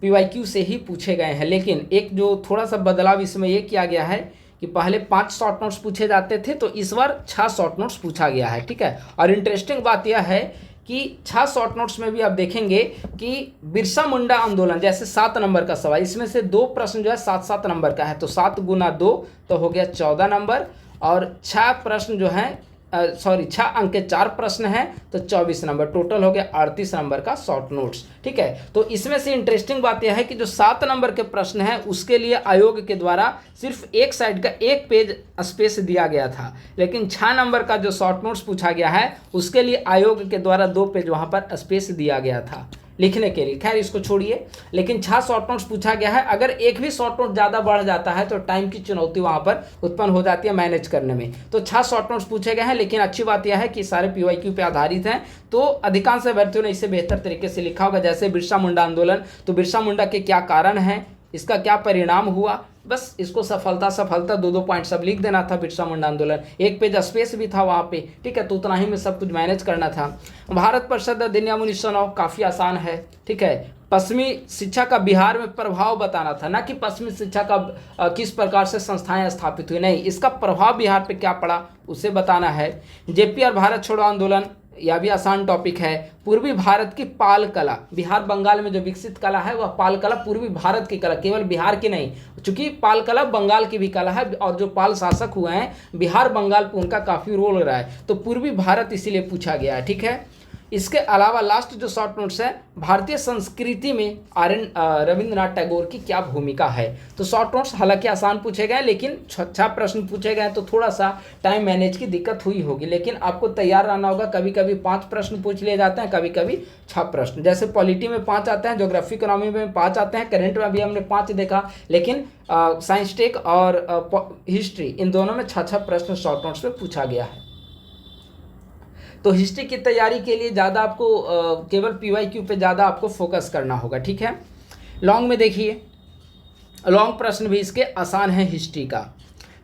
PYQ से ही पूछे गए हैं, लेकिन एक जो थोड़ा सा बदलाव इसमें ये किया गया है कि पहले 5 शॉर्ट नोट्स पूछे जाते थे, तो इस बार 6 शॉर्ट नोट्स पूछा गया है, ठीक है। और इंटरेस्टिंग बात यह है कि 6 शॉर्ट नोट्स में भी आप देखेंगे कि बिरसा मुंडा आंदोलन, जैसे 7 नंबर का सवाल, इसमें से 2 प्रश्न जो है 7-7 नंबर का है, तो 7 गुना 2 तो हो गया 14 नंबर। और 6 प्रश्न जो हैं 6 अंक के 4 प्रश्न हैं तो 24 नंबर, टोटल हो गया 38 नंबर का शॉर्ट नोट्स, ठीक है। तो इसमें से इंटरेस्टिंग बात यह है कि जो 7 नंबर के प्रश्न हैं उसके लिए आयोग के द्वारा सिर्फ एक साइड का 1 पेज स्पेस दिया गया था, लेकिन 6 नंबर का जो शॉर्ट नोट्स पूछा गया है उसके लिए आयोग के द्वारा 2 पेज वहाँ पर स्पेस दिया गया था लिखने के लिए। खैर इसको छोड़िए, लेकिन 6 शॉर्ट नोट्स पूछा गया है। अगर एक भी शॉर्ट नोट ज़्यादा बढ़ जाता है तो टाइम की चुनौती वहाँ पर उत्पन्न हो जाती है मैनेज करने में। तो 6 शॉर्ट नोट्स पूछे गए हैं, लेकिन अच्छी बात यह है कि सारे PYQ पे आधारित हैं, तो अधिकांश अभ्यर्थियों ने इसे बेहतर तरीके से लिखा होगा। जैसे बिरसा मुंडा आंदोलन, तो बिरसा मुंडा के क्या कारण हैं, इसका क्या परिणाम हुआ, बस इसको सफलता 2-2 पॉइंट सब लिख देना था। बिरसा मुंडा आंदोलन, 1 पेज स्पेस भी था वहाँ पे, ठीक है। तो उतना ही में सब कुछ मैनेज करना था। भारत परिषद अधिनियम 1909 काफ़ी आसान है, ठीक है। पश्चिमी शिक्षा का बिहार में प्रभाव बताना था, ना कि पश्चिमी शिक्षा का किस प्रकार से संस्थाएं स्थापित हुई, नहीं, इसका प्रभाव बिहार पे क्या पड़ा उसे बताना है। JP और भारत छोड़ो आंदोलन, यह भी आसान टॉपिक है। पूर्वी भारत की पाल कला, बिहार बंगाल में जो विकसित कला है वह पाल कला पूर्वी भारत की कला, केवल बिहार की नहीं, चूंकि पाल कला बंगाल की भी कला है और जो पाल शासक हुए हैं बिहार बंगाल पर उनका काफ़ी रोल रहा है, तो पूर्वी भारत इसीलिए पूछा गया है। ठीक है, इसके अलावा लास्ट जो शॉर्ट नोट्स है, भारतीय संस्कृति में रविंद्रनाथ टैगोर की क्या भूमिका है। तो शॉर्ट नोट्स हालांकि आसान पूछे गए लेकिन 6 प्रश्न पूछे गए तो थोड़ा सा टाइम मैनेज की दिक्कत हुई होगी, लेकिन आपको तैयार रहना होगा। कभी कभी 5 प्रश्न पूछ लिए जाते हैं, कभी कभी 6 प्रश्न, जैसे पॉलिटी में 5 आते हैं, ज्योग्राफी इकोनॉमी में 5 आते हैं, करंट में भी हमने 5 देखा, लेकिन साइंस टेक और हिस्ट्री इन दोनों में 6 प्रश्न शॉर्ट नोट्स में पूछा गया है। तो हिस्ट्री की तैयारी के लिए ज़्यादा आपको केवल PYQ पे ज़्यादा आपको फोकस करना होगा। ठीक है, लॉन्ग में देखिए, लॉन्ग प्रश्न भी इसके आसान है हिस्ट्री का।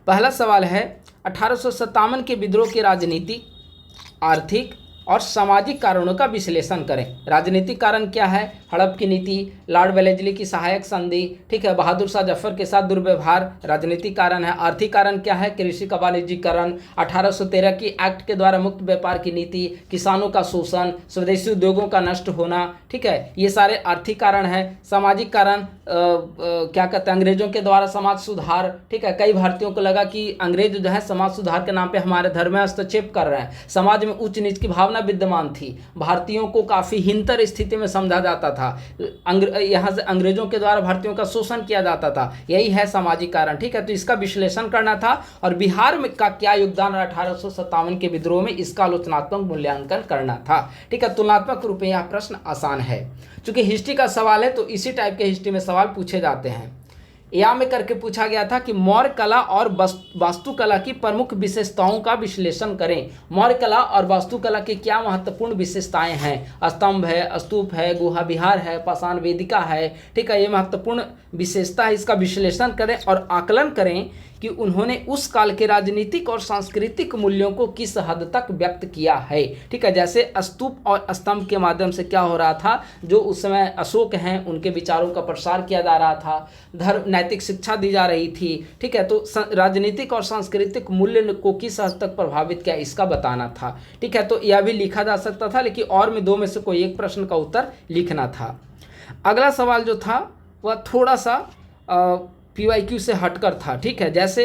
पहला सवाल है 1857 के विद्रोह की राजनीतिक, आर्थिक और सामाजिक कारणों का विश्लेषण करें। राजनीतिक कारण क्या है? हड़प की नीति, लॉर्ड वेलेस्ली की सहायक संधि, ठीक है, बहादुर शाह जफर के साथ दुर्व्यवहार, राजनीतिक कारण है। आर्थिक कारण क्या है? कृषि का वाणिज्यीकरण, 1813 की एक्ट के द्वारा मुक्त व्यापार की नीति, किसानों का शोषण, स्वदेशी उद्योगों का नष्ट होना, ठीक है, ये सारे आर्थिक कारण है। सामाजिक कारण क्या कहते हैं, अंग्रेजों के द्वारा समाज सुधार, ठीक है, कई भारतीयों को लगा कि अंग्रेज जो है समाज सुधार के नाम पे हमारे धर्म में हस्तक्षेप कर रहे हैं। समाज में उच्च नीच की भावना विद्यमान थी, भारतीयों को काफ़ी हीनतर स्थिति में समझा जाता था, यहाँ से अंग्रेजों के द्वारा भारतीयों का शोषण किया जाता था, यही है सामाजिक कारण। ठीक है, तो इसका विश्लेषण करना था और बिहार में का क्या योगदान 1857 के विद्रोह में, इसका आलोचनात्मक मूल्यांकन करना था। ठीक है, तुलनात्मक रूप में यह प्रश्न आसान है, क्योंकि हिस्ट्री का सवाल है तो इसी टाइप के हिस्ट्री में सवाल पूछे जाते हैं। या में करके पूछा गया था कि मौर्य कला और वास्तुकला की प्रमुख विशेषताओं का विश्लेषण करें। मौर्य कला और वास्तुकला की क्या महत्वपूर्ण विशेषताएं हैं? स्तंभ है, स्तूप है, गुहा विहार है, पाषाण वेदिका है, ठीक है, ये महत्वपूर्ण विशेषता है, इसका विश्लेषण करें और आकलन करें कि उन्होंने उस काल के राजनीतिक और सांस्कृतिक मूल्यों को किस हद तक व्यक्त किया है। ठीक है, जैसे स्तूप और स्तंभ के माध्यम से क्या हो रहा था, जो उस समय अशोक हैं उनके विचारों का प्रसार किया जा रहा था, धर्म नैतिक शिक्षा दी जा रही थी। ठीक है, तो राजनीतिक और सांस्कृतिक मूल्य को किस हद तक प्रभावित किया, इसका बताना था। ठीक है, तो यह भी लिखा जा सकता था, लेकिन और में 2 में से कोई एक प्रश्न का उत्तर लिखना था। अगला सवाल जो था वह थोड़ा सा PYQ से हटकर था। ठीक है, जैसे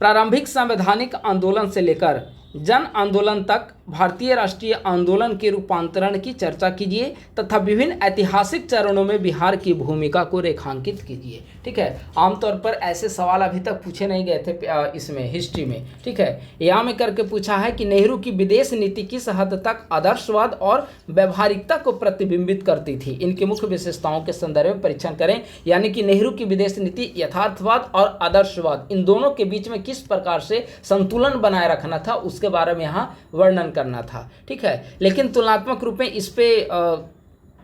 प्रारंभिक संवैधानिक आंदोलन से लेकर जन आंदोलन तक भारतीय राष्ट्रीय आंदोलन के रूपांतरण की चर्चा कीजिए तथा विभिन्न ऐतिहासिक चरणों में बिहार की भूमिका को रेखांकित कीजिए। ठीक है, आमतौर पर ऐसे सवाल अभी तक पूछे नहीं गए थे इसमें हिस्ट्री में। ठीक है, यहाँ में करके पूछा है कि नेहरू की विदेश नीति किस हद तक आदर्शवाद और व्यवहारिकता को प्रतिबिंबित करती थी, इनकी मुख्य विशेषताओं के संदर्भ में परीक्षण करें। यानी कि नेहरू की विदेश नीति यथार्थवाद और आदर्शवाद इन दोनों के बीच में किस प्रकार से संतुलन बनाए रखना था, उसके बारे में यहाँ वर्णन करना था। ठीक है, लेकिन तुलनात्मक रूप में इस पे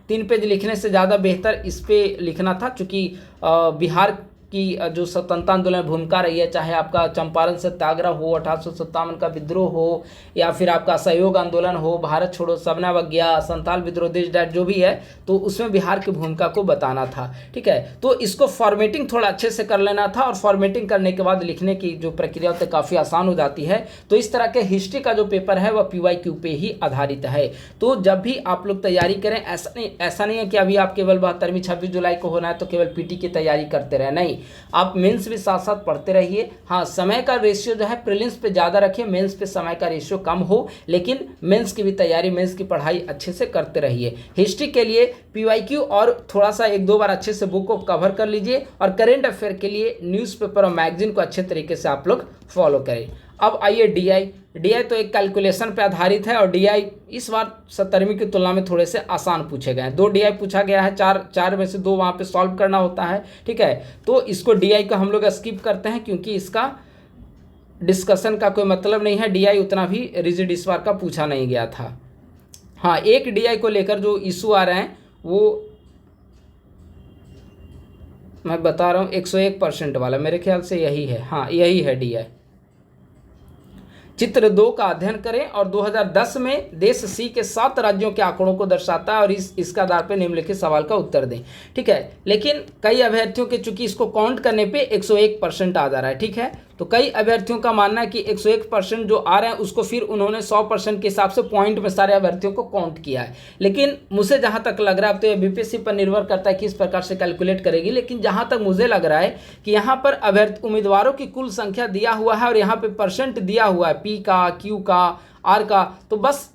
3 पेज लिखने से ज़्यादा बेहतर इस पे लिखना था, क्योंकि बिहार की जो स्वतंत्रता आंदोलन में भूमिका रही है, चाहे आपका चंपारण सत्याग्रह हो, 1857 का विद्रोह हो, या फिर आपका सहयोग आंदोलन हो, भारत छोड़ो, सबनावज्ञा, संताल विद्रोह, देश डाट, जो भी है, तो उसमें बिहार की भूमिका को बताना था। ठीक है, तो इसको फॉर्मेटिंग थोड़ा अच्छे से कर लेना था और फॉर्मेटिंग करने के बाद लिखने की जो प्रक्रिया होती है काफ़ी आसान हो जाती है। तो इस तरह के हिस्ट्री का जो पेपर है वह PYQ पे ही आधारित है। तो जब भी आप लोग तैयारी करें, ऐसा नहीं है कि अभी आप केवल 72वीं 26 जुलाई को होना है तो केवल PT की तैयारी करते रहे, नहीं, आप मेंस भी साथ साथ पढ़ते रहिए। हाँ, समय का रेशियो जो है प्रीलिम्स पे ज़्यादा रखिए, मेंस पे समय का रेशियो कम हो, लेकिन मेंस की भी तैयारी, मेंस की पढ़ाई अच्छे से करते रहिए। हिस्ट्री के लिए PYQ और थोड़ा सा 1-2 बार अच्छे से बुक को कवर कर लीजिए, और करेंट अफेयर के लिए न्यूज़पेपर और मैगजीन को अच्छे तरीके से आप लोग फॉलो करें। अब आइए DI तो एक कैलकुलेशन पे आधारित है, और DI इस बार 17वीं की तुलना में थोड़े से आसान पूछे गए हैं। 2 DI पूछा गया है, 4 में से 2 वहाँ पे सॉल्व करना होता है। ठीक है, तो इसको DI को हम लोग स्किप करते हैं, क्योंकि इसका डिस्कशन का कोई मतलब नहीं है। DI उतना भी रिजिड इस बार का पूछा नहीं गया था। हाँ, एक DI को लेकर जो इशू आ रहे हैं वो मैं बता रहा हूँ, 101% वाला, मेरे ख्याल से यही है। हाँ, यही है DI। चित्र 2 का अध्ययन करें और 2010 में देश C के 7 राज्यों के आंकड़ों को दर्शाता है, और इसका आधार पर निम्नलिखित सवाल का उत्तर दें। ठीक है, लेकिन कई अभ्यर्थियों के चूंकि इसको काउंट करने पे 101% आ जा रहा है। ठीक है, तो कई अभ्यर्थियों का मानना है कि 101% जो आ रहे हैं उसको फिर उन्होंने 100% के हिसाब से पॉइंट में सारे अभ्यर्थियों को काउंट किया है। लेकिन मुझे जहाँ तक लग रहा है, अब तो ये बीपीएससी पर निर्भर करता है किस प्रकार से कैलकुलेट करेगी, लेकिन जहाँ तक मुझे लग रहा है कि यहाँ पर अभ्यर्थी उम्मीदवारों की कुल संख्या दिया हुआ है और यहाँ पे परसेंट दिया हुआ है पी का, क्यू का, आर का, तो बस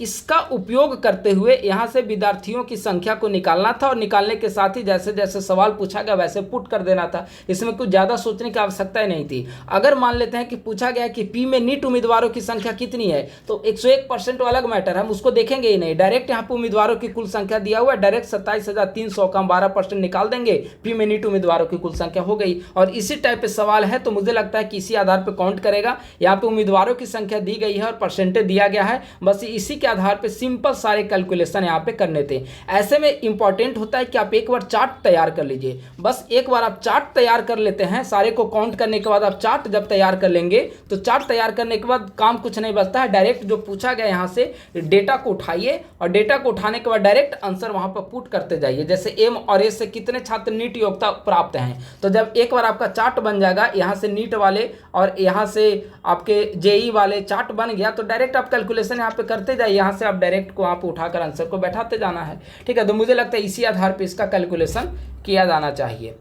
इसका उपयोग करते हुए यहाँ से विद्यार्थियों की संख्या को निकालना था और निकालने के साथ ही जैसे जैसे सवाल पूछा गया वैसे पुट कर देना था। इसमें कुछ ज़्यादा सोचने की आवश्यकता ही नहीं थी। अगर मान लेते हैं कि पूछा गया कि पी में नीट उम्मीदवारों की संख्या कितनी है, तो 101% अलग मैटर, हम उसको देखेंगे ही नहीं। डायरेक्ट यहाँ पर उम्मीदवारों की कुल संख्या दिया हुआ है, डायरेक्ट 27,300 का हम 12% निकाल देंगे, पी में नीट उम्मीदवारों की कुल संख्या हो गई। और इसी टाइप के सवाल है तो मुझे लगता है कि इसी आधार पर काउंट करेगा। यहाँ पे उम्मीदवारों की संख्या दी गई है और परसेंटेज दिया गया है, बस इसी के आधार पे सिंपल सारे कैलकुलेशन यहाँ पे करने थे। ऐसे में इंपॉर्टेंट होता है कि आप एक बार चार्ट तैयार कर लीजिए। बस एक बार आप चार्ट तैयार कर लेते हैं, सारे को काउंट करने के बाद आप चार्ट जब तैयार कर लेंगे तो चार्ट तैयार करने के बाद काम कुछ नहीं बचता है। डायरेक्ट जो पूछा गया यहाँ से डेटा को उठाइए और डेटा को उठाने के बाद डायरेक्ट आंसर वहाँ पर पुट करते जाइए। जैसे एम और ए से कितने छात्र नीट योग्यता प्राप्त हैं, तो जब एक बार आपका चार्ट बन जाएगा, यहाँ से नीट वाले और यहाँ से आपके जेई वाले चार्ट बन गया, तो डायरेक्ट आप कैलकुलेशन यहाँ पे करते जाइए। यहाँ से आप डायरेक्ट को आप उठाकर आंसर को बैठाते जाना है। ठीक है, तो मुझे लगता है इसी आधार पे इसका कैलकुलेशन किया जाना चाहिए।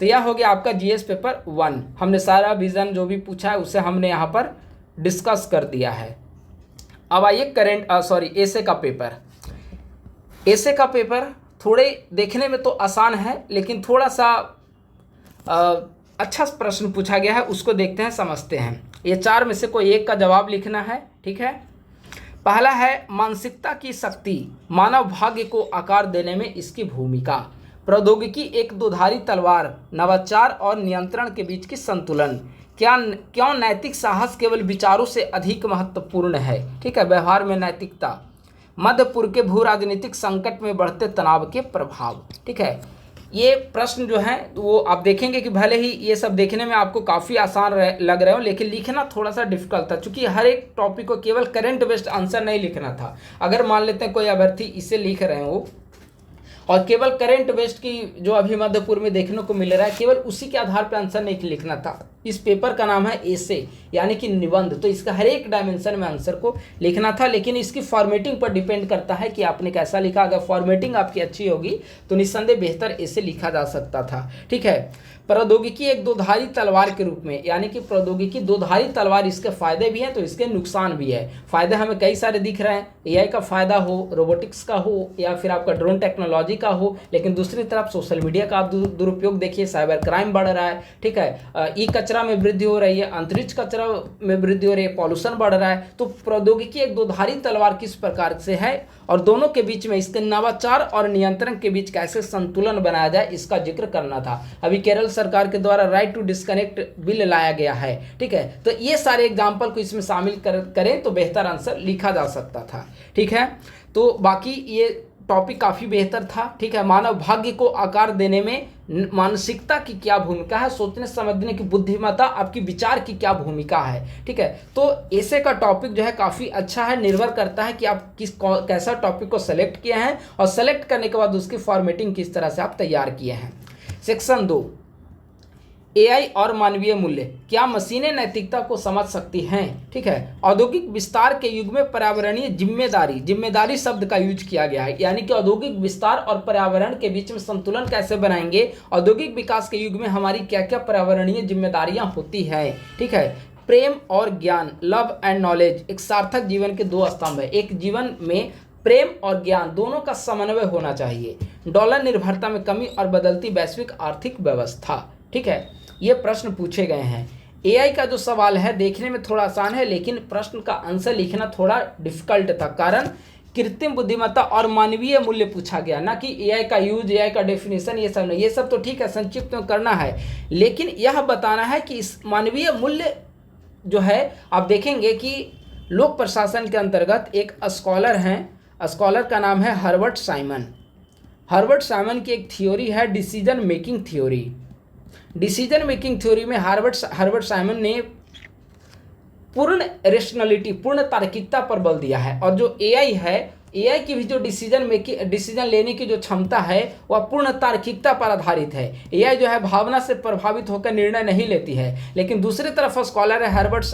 तो यह हो गया आपका जीएस पेपर 1। हमने सारा विजन जो भी पूछा है उसे हमने यहाँ पर डिस्कस कर दिया है। अब आइए एसे का पेपर। एसे का पेपर थोड़े देखने में तो आसान है, लेकिन थोड़ा सा अच्छा प्रश्न पूछा गया है, उसको देखते हैं, समझते हैं। ये 4 में से कोई एक का जवाब लिखना है। ठीक है, पहला है मानसिकता की शक्ति, मानव भाग्य को आकार देने में इसकी भूमिका। प्रौद्योगिकी एक दुधारी तलवार, नवाचार और नियंत्रण के बीच की संतुलन। क्यों नैतिक साहस केवल विचारों से अधिक महत्वपूर्ण है। ठीक है, व्यवहार में नैतिकता। मध्य पूर्व के भू राजनीतिक संकट में बढ़ते तनाव के प्रभाव। ठीक है, ये प्रश्न जो है वो आप देखेंगे कि भले ही ये सब देखने में आपको काफ़ी आसान लग रहे हो, लेकिन लिखना थोड़ा सा डिफिकल्ट था, क्योंकि हर एक टॉपिक को केवल करंट बेस्ड आंसर नहीं लिखना था। अगर मान लेते हैं कोई अभ्यर्थी इसे लिख रहे हो और केवल करंट बेस्ड की जो अभी मध्यपुर में देखने को मिल रहा है, केवल उसी के आधार पर आंसर नहीं लिखना था। इस पेपर का नाम है एसे, यानी कि निबंध, तो इसका हर एक डायमेंशन में आंसर को लिखना था। लेकिन इसकी फॉर्मेटिंग पर डिपेंड करता है कि आपने कैसा लिखा। अगर फॉर्मेटिंग आपकी अच्छी होगी तो निस्संदेह बेहतर एसे लिखा जा सकता था। ठीक है, प्रौद्योगिकी एक दोधारी तलवार के रूप में, यानी कि प्रौद्योगिकी दोधारी तलवार, इसके फायदे भी हैं तो इसके नुकसान भी है। फायदे हमें कई सारे दिख रहे हैं, एआई का फायदा हो, रोबोटिक्स का हो, या फिर आपका ड्रोन टेक्नोलॉजी का हो, लेकिन दूसरी तरफ सोशल मीडिया का आप दुरुपयोग देखिए, साइबर क्राइम बढ़ रहा है। ठीक है, ई कचरा में वृद्धि हो रही है, अंतरिक्ष कचरा में वृद्धि हो रही है, पॉल्यूशन बढ़ रहा है। तो प्रौद्योगिकी एक दोधारी तलवार किस प्रकार से है और दोनों के बीच में इसके नवाचार और नियंत्रण के बीच कैसे संतुलन बनाया जाए, इसका जिक्र करना था। अभी केरल सरकार के द्वारा राइट टू डिस्कनेक्ट बिल लाया गया है। ठीक है, तो ये सारे एग्जाम्पल को इसमें शामिल करें तो बेहतर आंसर लिखा जा सकता था। ठीक है, तो बाकी ये टॉपिक काफ़ी बेहतर था। ठीक है, मानव भाग्य को आकार देने में मानसिकता की क्या भूमिका है, सोचने समझने की बुद्धिमत्ता, आपकी विचार की क्या भूमिका है। ठीक है, तो ऐसे का टॉपिक जो है काफ़ी अच्छा है। निर्भर करता है कि आप कैसा टॉपिक को सेलेक्ट किए हैं और सेलेक्ट करने के बाद उसकी फॉर्मेटिंग किस तरह से आप तैयार किए हैं। सेक्शन 2, एआई और मानवीय मूल्य, क्या मशीनें नैतिकता को समझ सकती हैं। ठीक है, औद्योगिक विस्तार के युग में पर्यावरणीय जिम्मेदारी शब्द का यूज किया गया है, यानी कि औद्योगिक विस्तार और पर्यावरण के बीच में संतुलन कैसे बनाएंगे, औद्योगिक विकास के युग में हमारी क्या क्या पर्यावरणीय जिम्मेदारियां होती हैं। ठीक है, प्रेम और ज्ञान, लव एंड नॉलेज, एक सार्थक जीवन के 2 स्तंभ है। एक जीवन में प्रेम और ज्ञान दोनों का समन्वय होना चाहिए। डॉलर निर्भरता में कमी और बदलती वैश्विक आर्थिक व्यवस्था। ठीक है, ये प्रश्न पूछे गए हैं। एआई का जो सवाल है देखने में थोड़ा आसान है, लेकिन प्रश्न का आंसर लिखना थोड़ा डिफिकल्ट था, कारण कृत्रिम बुद्धिमत्ता और मानवीय मूल्य पूछा गया, ना कि एआई का यूज, एआई का डेफिनेशन, ये सब नहीं। ये सब तो ठीक है, संक्षिप्त में करना है, लेकिन यह बताना है कि इस मानवीय मूल्य जो है, आप देखेंगे कि लोक प्रशासन के अंतर्गत एक स्कॉलर हैं, स्कॉलर का नाम है हर्बर्ट साइमन। हर्बर्ट साइमन की एक थ्योरी है decision making theory. Decision making theory में हर्बर्ट साइमन ने पूर्ण रेशनलिटी, पूर्ण तार्किकता पर बल दिया है। और जो एआई है, एआई की भी जो डिसीजन लेने की जो क्षमता है वह पूर्ण तार्किकता पर आधारित है। एआई जो है भावना से प्रभावित होकर निर्णय नहीं लेती है। लेकिन दूसरी तरफ स्कॉलर है हर्बर्ट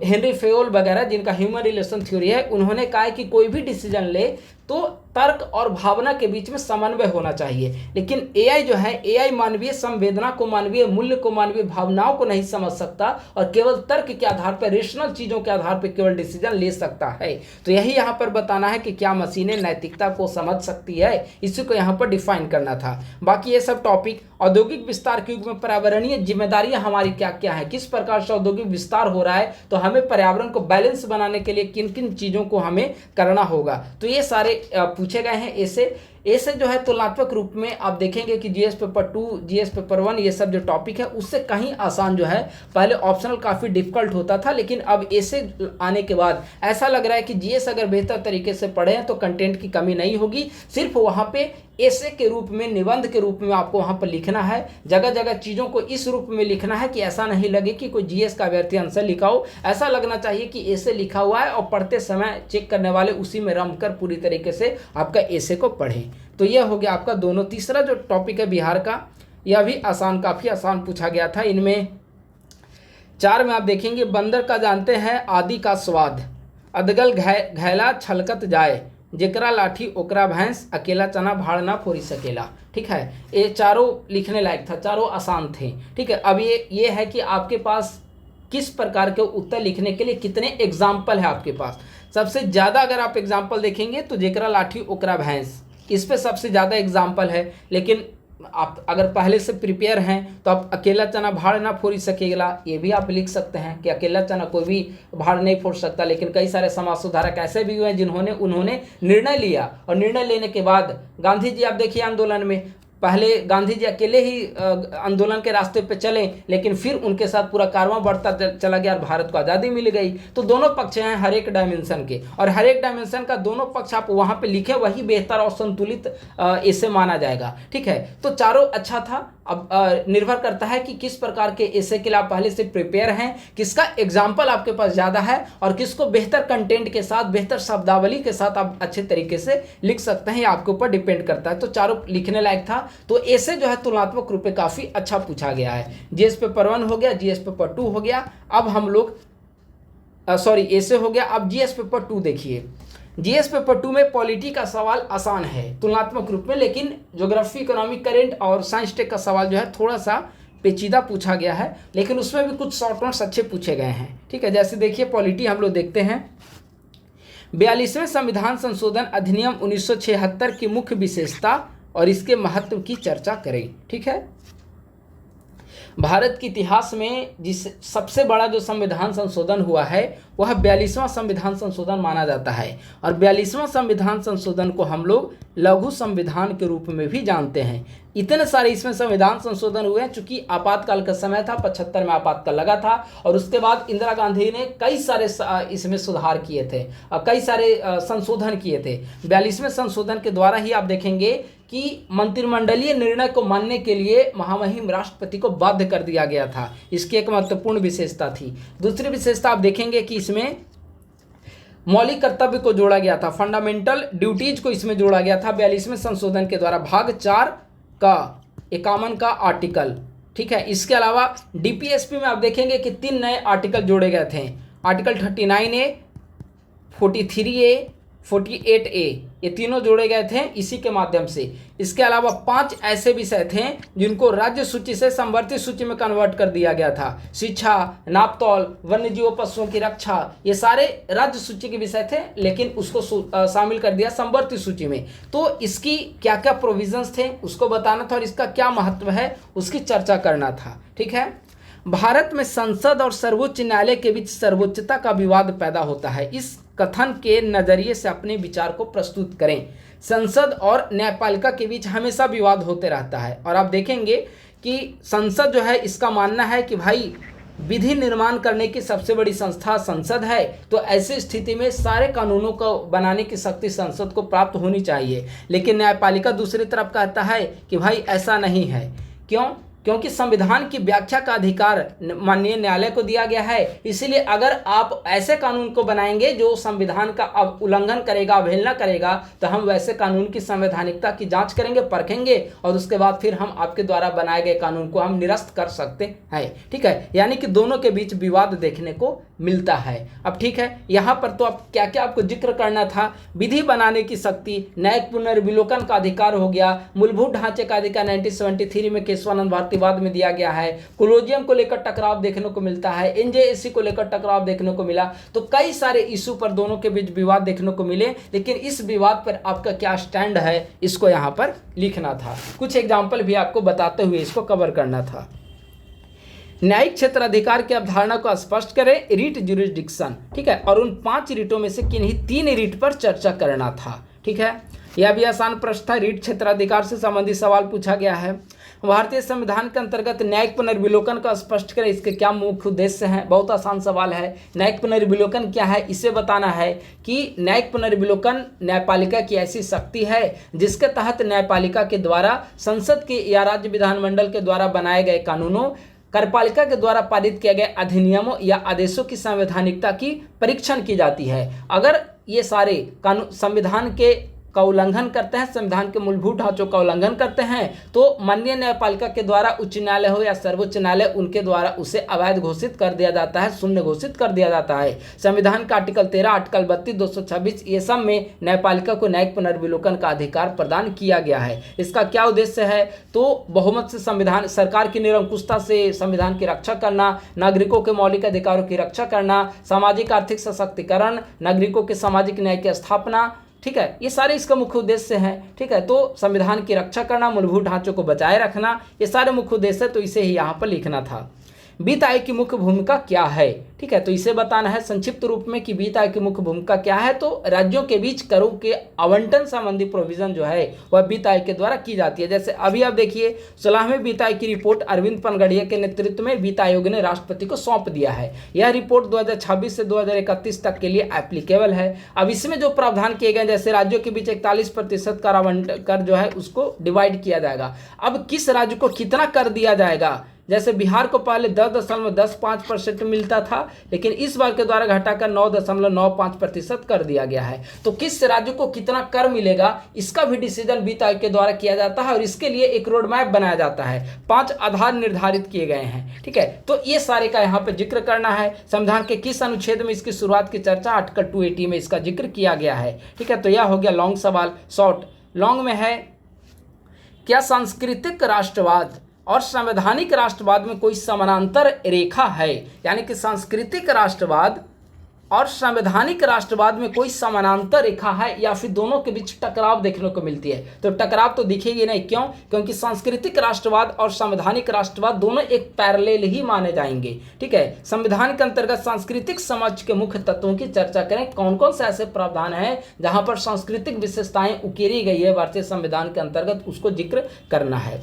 हेनरी फेयोल वगैरह, जिनका ह्यूमन रिलेशन थ्योरी है, उन्होंने कहा है कि कोई भी डिसीजन ले तो तर्क और भावना के बीच में समन्वय होना चाहिए। लेकिन एआई जो है, एआई मानवीय संवेदना को, मानवीय मूल्य को, मानवीय भावनाओं को नहीं समझ सकता और केवल तर्क के आधार पर, रेशनल चीज़ों के आधार पर केवल डिसीजन ले सकता है। तो यही यहाँ पर बताना है कि क्या मशीनें नैतिकता को समझ सकती है, इसी को यहाँ पर डिफाइन करना था। बाकी ये सब टॉपिक औद्योगिक विस्तार के युग में पर्यावरणीय जिम्मेदारियां हमारी क्या क्या है, किस प्रकार से औद्योगिक विस्तार हो रहा है, तो हमें पर्यावरण को बैलेंस बनाने के लिए किन किन चीज़ों को हमें करना होगा, तो ये सारे पूछे गए हैं। ऐसे जो है तुलनात्मक रूप में आप देखेंगे कि जीएस पेपर 2, जीएस पेपर 1, ये सब जो टॉपिक है उससे कहीं आसान जो है। पहले ऑप्शनल काफ़ी डिफिकल्ट होता था, लेकिन अब ऐसे आने के बाद ऐसा लग रहा है कि जीएस अगर बेहतर तरीके से पढ़ें तो कंटेंट की कमी नहीं होगी। सिर्फ वहाँ पे ऐसे के रूप में, निबंध के रूप में आपको वहाँ पर लिखना है। जगह जगह चीज़ों को इस रूप में लिखना है कि ऐसा नहीं लगे कि कोई जीएस का अभ्यर्थी आंसर लिखा हो। ऐसा लगना चाहिए कि ऐसे लिखा हुआ है और पढ़ते समय चेक करने वाले उसी में रमकर पूरी तरीके से आपका ऐसे को पढ़ें। तो यह हो गया आपका दोनों। तीसरा जो टॉपिक है बिहार का, यह भी आसान, काफ़ी आसान पूछा गया था। इनमें 4 में आप देखेंगे, बंदर का जानते हैं आदि का स्वाद, अदगल घैला छलकत जाए, जेकरा लाठी ओकरा भैंस, अकेला चना भाड़ ना फोरी सकेला। ठीक है, ये चारों लिखने लायक था, चारों आसान थे। ठीक है, अब ये है कि आपके पास किस प्रकार के उत्तर लिखने के लिए कितने एग्जाम्पल है आपके पास। सबसे ज़्यादा अगर आप एग्जाम्पल देखेंगे तो जेकरा लाठी ओकरा भैंस, इस पे सबसे ज़्यादा एग्जाम्पल है। लेकिन आप अगर पहले से प्रिपेयर हैं तो आप अकेला चना भाड़ ना फोड़ सकेला, ये भी आप लिख सकते हैं कि अकेला चना कोई भी भाड़ नहीं फोड़ सकता। लेकिन कई सारे समाज सुधारक ऐसे भी हुए हैं उन्होंने निर्णय लिया, और निर्णय लेने के बाद गांधी जी आप देखिए आंदोलन में, पहले गांधी जी अकेले ही आंदोलन के रास्ते पे चले, लेकिन फिर उनके साथ पूरा कारवां बढ़ता चला गया और भारत को आज़ादी मिल गई। तो दोनों पक्ष हैं हर एक डायमेंशन के, और हर एक डायमेंशन का दोनों पक्ष आप वहाँ पे लिखे, वही बेहतर और संतुलित ऐसे माना जाएगा। ठीक है, तो चारों अच्छा था। अब निर्भर करता है कि किस प्रकार के ऐसे के लिए आप पहले से प्रिपेयर हैं, किसका एग्जाम्पल आपके पास ज़्यादा है, और किसको बेहतर कंटेंट के साथ, बेहतर शब्दावली के साथ आप अच्छे तरीके से लिख सकते हैं, आपके ऊपर डिपेंड करता है। तो चारों लिखने लायक था। तो ऐसे जो है तुलनात्मक रूप में काफ़ी अच्छा पूछा गया है। जीएस पेपर 1 हो गया, जीएस पेपर 2 हो गया। अब हम लोग ऐसे हो गया। अब जीएस पेपर 2 देखिए। जीएस पेपर 2 में पॉलिटी का सवाल आसान है तुलनात्मक रूप में, लेकिन ज्योग्राफी, इकोनॉमिक, करेंट और साइंस टेक का सवाल जो है थोड़ा सा पेचीदा पूछा गया है, लेकिन उसमें भी कुछ शॉर्ट नोट्स अच्छे पूछे गए हैं। ठीक है, जैसे देखिए पॉलिटी हम लोग देखते हैं। 42वें संविधान संशोधन अधिनियम 1976 की मुख्य विशेषता और इसके महत्व की चर्चा करें। ठीक है, भारत के इतिहास में जिस सबसे बड़ा जो संविधान संशोधन हुआ है वह 42वां संविधान संशोधन माना जाता है, और 42वां संविधान संशोधन को हम लोग लघु संविधान के रूप में भी जानते हैं। इतने सारे इसमें संविधान संशोधन हुए हैं, चूंकि आपातकाल का समय था, 75 में आपातकाल लगा था, और उसके बाद इंदिरा गांधी ने कई सारे इसमें सुधार किए थे, कई सारे संशोधन किए थे। 42वें संशोधन के द्वारा ही आप देखेंगे कि मंत्रिमंडलीय निर्णय को मानने के लिए महामहिम राष्ट्रपति को बाध्य कर दिया गया था। इसकी एक महत्वपूर्ण विशेषता थी। दूसरी विशेषता आप देखेंगे कि इसमें मौलिक कर्तव्य को जोड़ा गया था, फंडामेंटल ड्यूटीज को इसमें जोड़ा गया था 42वें संशोधन के द्वारा, भाग 4 का 51 का आर्टिकल। ठीक है, इसके अलावा डीपीएसपी में आप देखेंगे कि 3 नए आर्टिकल जोड़े गए थे, आर्टिकल 39A, 43A, 48A, ये तीनों जोड़े गए थे इसी के माध्यम से। इसके अलावा 5 ऐसे विषय थे जिनको राज्य सूची से संवर्धित सूची में कन्वर्ट कर दिया गया था। शिक्षा, नापतौल, वन्यजीवों पशुओं की रक्षा, ये सारे राज्य सूची के विषय थे, लेकिन उसको शामिल कर दिया संवर्धित सूची में। तो इसकी क्या क्या प्रोविजंस थे उसको बताना था, और इसका क्या महत्व है उसकी चर्चा करना था। ठीक है, भारत में संसद और सर्वोच्च न्यायालय के बीच सर्वोच्चता का विवाद पैदा होता है। इस कथन के नज़रिए से अपने विचार को प्रस्तुत करें। संसद और न्यायपालिका के बीच हमेशा विवाद होते रहता है, और आप देखेंगे कि संसद जो है इसका मानना है कि भाई विधि निर्माण करने की सबसे बड़ी संस्था संसद है, तो ऐसी स्थिति में सारे कानूनों को बनाने की शक्ति संसद को प्राप्त होनी चाहिए। लेकिन न्यायपालिका दूसरी तरफ कहता है कि भाई ऐसा नहीं है। क्यों? क्योंकि संविधान की व्याख्या का अधिकार माननीय न्यायालय को दिया गया है। इसीलिए अगर आप ऐसे कानून को बनाएंगे जो संविधान का उल्लंघन करेगा, अवहेलना करेगा, तो हम वैसे कानून की संवैधानिकता की जांच करेंगे, परखेंगे और उसके बाद फिर हम आपके द्वारा बनाए गए कानून को हम निरस्त कर सकते हैं। ठीक है, यानी कि दोनों के बीच विवाद देखने को मिलता है। अब ठीक है, यहाँ पर तो अब क्या क्या आपको जिक्र करना था। विधि बनाने की शक्ति, न्यायिक पुनर्विलोकन का अधिकार हो गया, मूलभूत ढांचे का अधिकार 1973 में केशवानंद भारतीवाद में दिया गया है, कोलोजियम को लेकर टकराव देखने को मिलता है, एनजेएसी को लेकर टकराव देखने को मिला। तो कई सारे इशू पर दोनों के बीच विवाद देखने को मिले, लेकिन इस विवाद पर आपका क्या स्टैंड है इसको यहाँ पर लिखना था। कुछ एग्जाम्पल भी आपको बताते हुए इसको कवर करना था। न्यायिक क्षेत्र अधिकार की अवधारणा को स्पष्ट करें, रीट ज्यूरिसडिक्शन। ठीक है, और उन 5 रीटों में से किन्हीं 3 रीट पर चर्चा करना था। ठीक है, यह भी आसान प्रश्न था। रीट क्षेत्राधिकार से संबंधित सवाल पूछा गया है। भारतीय संविधान के अंतर्गत न्यायिक पुनर्विलोकन का स्पष्ट करें, इसके क्या मुख्य उद्देश्य हैं। बहुत आसान सवाल है। न्यायिक पुनर्विलोकन क्या है, इसे बताना है कि न्यायिक पुनर्विलोकन न्यायपालिका की ऐसी शक्ति है जिसके तहत न्यायपालिका के द्वारा संसद के या राज्य विधानमंडल के द्वारा बनाए गए कानूनों, कार्यपालिका के द्वारा पारित किए गए अधिनियमों या आदेशों की संवैधानिकता की परीक्षण की जाती है। अगर ये सारे कानून संविधान का उल्लंघन करते हैं, संविधान के मूलभूत ढांचों का उल्लंघन करते हैं, तो माननीय न्यायपालिका के द्वारा उच्च न्यायालय हो या सर्वोच्च न्यायालय, उनके द्वारा उसे अवैध घोषित कर दिया जाता है, शून्य घोषित कर दिया जाता है। संविधान का आर्टिकल 13, आर्टिकल 32, 226 ये सब में न्यायपालिका को न्यायिक पुनर्विलोकन का अधिकार प्रदान किया गया है। इसका क्या उद्देश्य है, तो बहुमत से संविधान, सरकार की निरंकुशता से संविधान की रक्षा करना, नागरिकों के मौलिक अधिकारों की रक्षा करना, सामाजिक आर्थिक सशक्तिकरण, नागरिकों के सामाजिक न्याय की स्थापना। ठीक है, ये सारे इसका मुख्य उद्देश्य है। ठीक है, तो संविधान की रक्षा करना, मूलभूत ढांचों को बचाए रखना, ये सारे मुख्य उद्देश्य, तो इसे ही यहाँ पर लिखना था। वित्त आयोग की मुख्य भूमिका क्या है। ठीक है, तो इसे बताना है संक्षिप्त रूप में कि वित्त आयोग की मुख्य भूमिका क्या है। तो राज्यों के बीच करों के आवंटन संबंधी प्रोविजन जो है वह वित्त आयोग के द्वारा की जाती है। जैसे अभी आप देखिए 16वें वित्त आयोग की रिपोर्ट अरविंद पनगड़िया के नेतृत्व में वित्त आयोग ने राष्ट्रपति को सौंप दिया है। यह रिपोर्ट 2026 से 2031 तक के लिए एप्लीकेबल है। अब इसमें जो प्रावधान किए गए, जैसे राज्यों के बीच 41% कर जो है उसको डिवाइड किया जाएगा। अब किस राज्य को कितना कर दिया जाएगा, जैसे बिहार को पहले 10.105% मिलता था, लेकिन इस बार के द्वारा घटाकर 9.95% कर दिया गया है। तो किस राज्य को कितना कर मिलेगा, इसका भी डिसीजन वित्त आयोग के द्वारा किया जाता है और इसके लिए एक रोड मैप बनाया जाता है। 5 आधार निर्धारित किए गए हैं। ठीक है, तो ये सारे का यहाँ पे जिक्र करना है। संविधान के किस अनुच्छेद में इसकी शुरुआत की चर्चा, आर्टिकल 280 में इसका जिक्र किया गया है। ठीक है, तो यह हो गया लॉन्ग सवाल। शॉर्ट लॉन्ग में है, क्या सांस्कृतिक राष्ट्रवाद और संवैधानिक राष्ट्रवाद में कोई समानांतर रेखा है, यानी कि सांस्कृतिक राष्ट्रवाद और संवैधानिक राष्ट्रवाद में कोई समानांतर रेखा है या फिर दोनों के बीच टकराव देखने को मिलती है। तो टकराव तो दिखेगी नहीं, क्यों, क्योंकि सांस्कृतिक राष्ट्रवाद और संवैधानिक राष्ट्रवाद दोनों एक पैरेलल ही माने जाएंगे। ठीक है, संविधान के अंतर्गत सांस्कृतिक समझ के मुख्य तत्वों की चर्चा करें। कौन कौन से ऐसे प्रावधान हैं जहां पर सांस्कृतिक विशेषताएं उकेरी गई है भारतीय संविधान के अंतर्गत, उसको जिक्र करना है।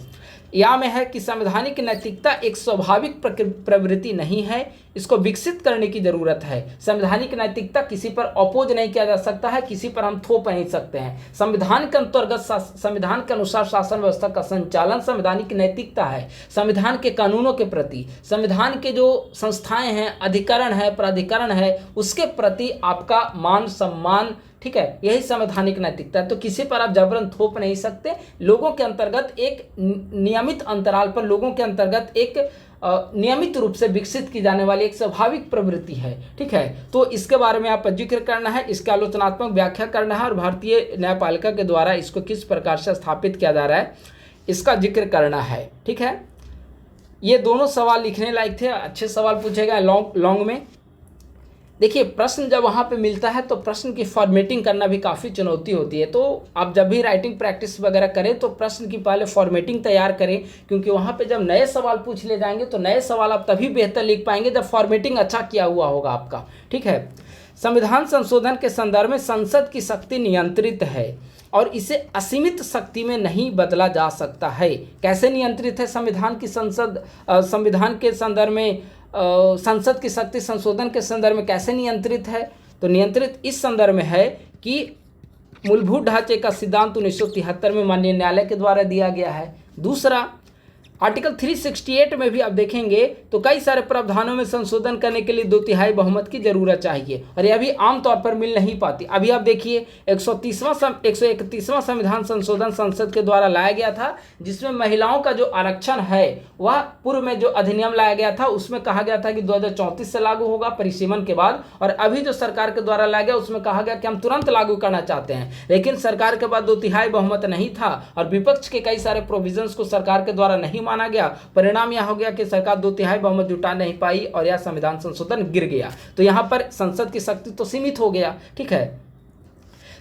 या में है कि संवैधानिक नैतिकता एक स्वाभाविक प्रवृत्ति नहीं है, इसको विकसित करने की जरूरत है। संवैधानिक नैतिकता किसी पर अपोज नहीं किया जा सकता है, किसी पर हम थोप नहीं सकते हैं। संविधान के अंतर्गत संविधान के अनुसार शासन व्यवस्था का संचालन संवैधानिक नैतिकता है। संविधान के कानूनों के प्रति, संविधान के जो संस्थाएं हैं, अधिकरण है, प्राधिकरण है, उसके प्रति आपका मान सम्मान, ठीक है, यही संवैधानिक नैतिकता है। तो किसी पर आप जबरन थोप नहीं सकते। लोगों के अंतर्गत एक नियमित अंतराल पर, लोगों के अंतर्गत एक नियमित रूप से विकसित की जाने वाली एक स्वाभाविक प्रवृत्ति है। ठीक है, तो इसके बारे में आप जिक्र करना है, इसका आलोचनात्मक व्याख्या करना है और भारतीय न्यायपालिका के द्वारा इसको किस प्रकार से स्थापित किया जा रहा है इसका जिक्र करना है। ठीक है, ये दोनों सवाल लिखने लायक थे, अच्छे सवाल पूछे गए लॉन्ग में। देखिए, प्रश्न जब वहाँ पे मिलता है तो प्रश्न की फॉर्मेटिंग करना भी काफ़ी चुनौती होती है। तो आप जब भी राइटिंग प्रैक्टिस वगैरह करें तो प्रश्न की पहले फॉर्मेटिंग तैयार करें, क्योंकि वहाँ पे जब नए सवाल पूछ ले जाएंगे तो नए सवाल आप तभी बेहतर लिख पाएंगे जब फॉर्मेटिंग अच्छा किया हुआ होगा आपका। ठीक है, संविधान संशोधन के संदर्भ में संसद की शक्ति नियंत्रित है और इसे असीमित शक्ति में नहीं बदला जा सकता है। कैसे नियंत्रित है संविधान की संविधान के संदर्भ में संसद की शक्ति संशोधन के संदर्भ में कैसे नियंत्रित है, तो नियंत्रित इस संदर्भ में है कि मूलभूत ढांचे का सिद्धांत 1973 में माननीय न्यायालय के द्वारा दिया गया है। दूसरा, आर्टिकल 368 में भी आप देखेंगे तो कई सारे प्रावधानों में संशोधन करने के लिए 2/3 बहुमत की जरूरत चाहिए और यह भी आमतौर पर मिल नहीं पाती। अभी आप देखिए 131वां संविधान संशोधन संसद के द्वारा लाया गया था, जिसमें महिलाओं का जो आरक्षण है वह पूर्व में जो अधिनियम लाया गया था उसमें कहा गया था कि 2034 से लागू होगा परिसीमन के बाद, और अभी जो सरकार के द्वारा लाया गया उसमें कहा गया कि हम तुरंत लागू करना चाहते हैं। लेकिन सरकार के पास 2/3 बहुमत नहीं था और विपक्ष के कई सारे प्रोविजंस को सरकार के द्वारा नहीं माना गया। परिणाम यह हो गया कि सरकार 2/3 बहुमत जुटा नहीं पाई और यह संविधान संशोधन गिर गया। तो यहां पर संसद की शक्ति तो सीमित हो गया। ठीक है,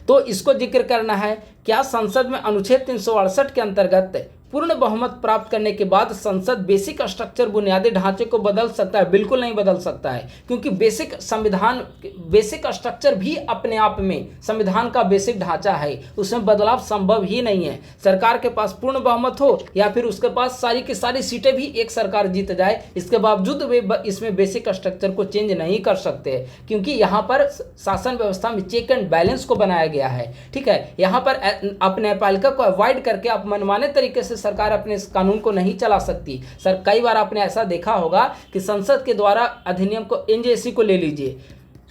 तो इसको जिक्र करना है। क्या संसद में अनुच्छेद 368 के अंतर्गत पूर्ण बहुमत प्राप्त करने के बाद संसद बेसिक स्ट्रक्चर बुनियादी ढांचे को बदल सकता है? बिल्कुल नहीं बदल सकता है, क्योंकि बेसिक स्ट्रक्चर भी अपने आप में संविधान का बेसिक ढांचा है, उसमें बदलाव संभव ही नहीं है। सरकार के पास पूर्ण बहुमत हो या फिर उसके पास सारी की सारी सीटें भी एक सरकार जीत जाए, इसके बावजूद वे इसमें बेसिक स्ट्रक्चर को चेंज नहीं कर सकते, क्योंकि यहाँ पर शासन व्यवस्था में चेक एंड बैलेंस को बनाया गया है। ठीक है, यहाँ पर आप न्यायपालिका को अवॉइड करके आप मनमाने तरीके से सरकार अपने इस कानून को नहीं चला सकती। सर कई बार आपने ऐसा देखा होगा कि संसद के द्वारा अधिनियम को एनजेएसी को ले लीजिए,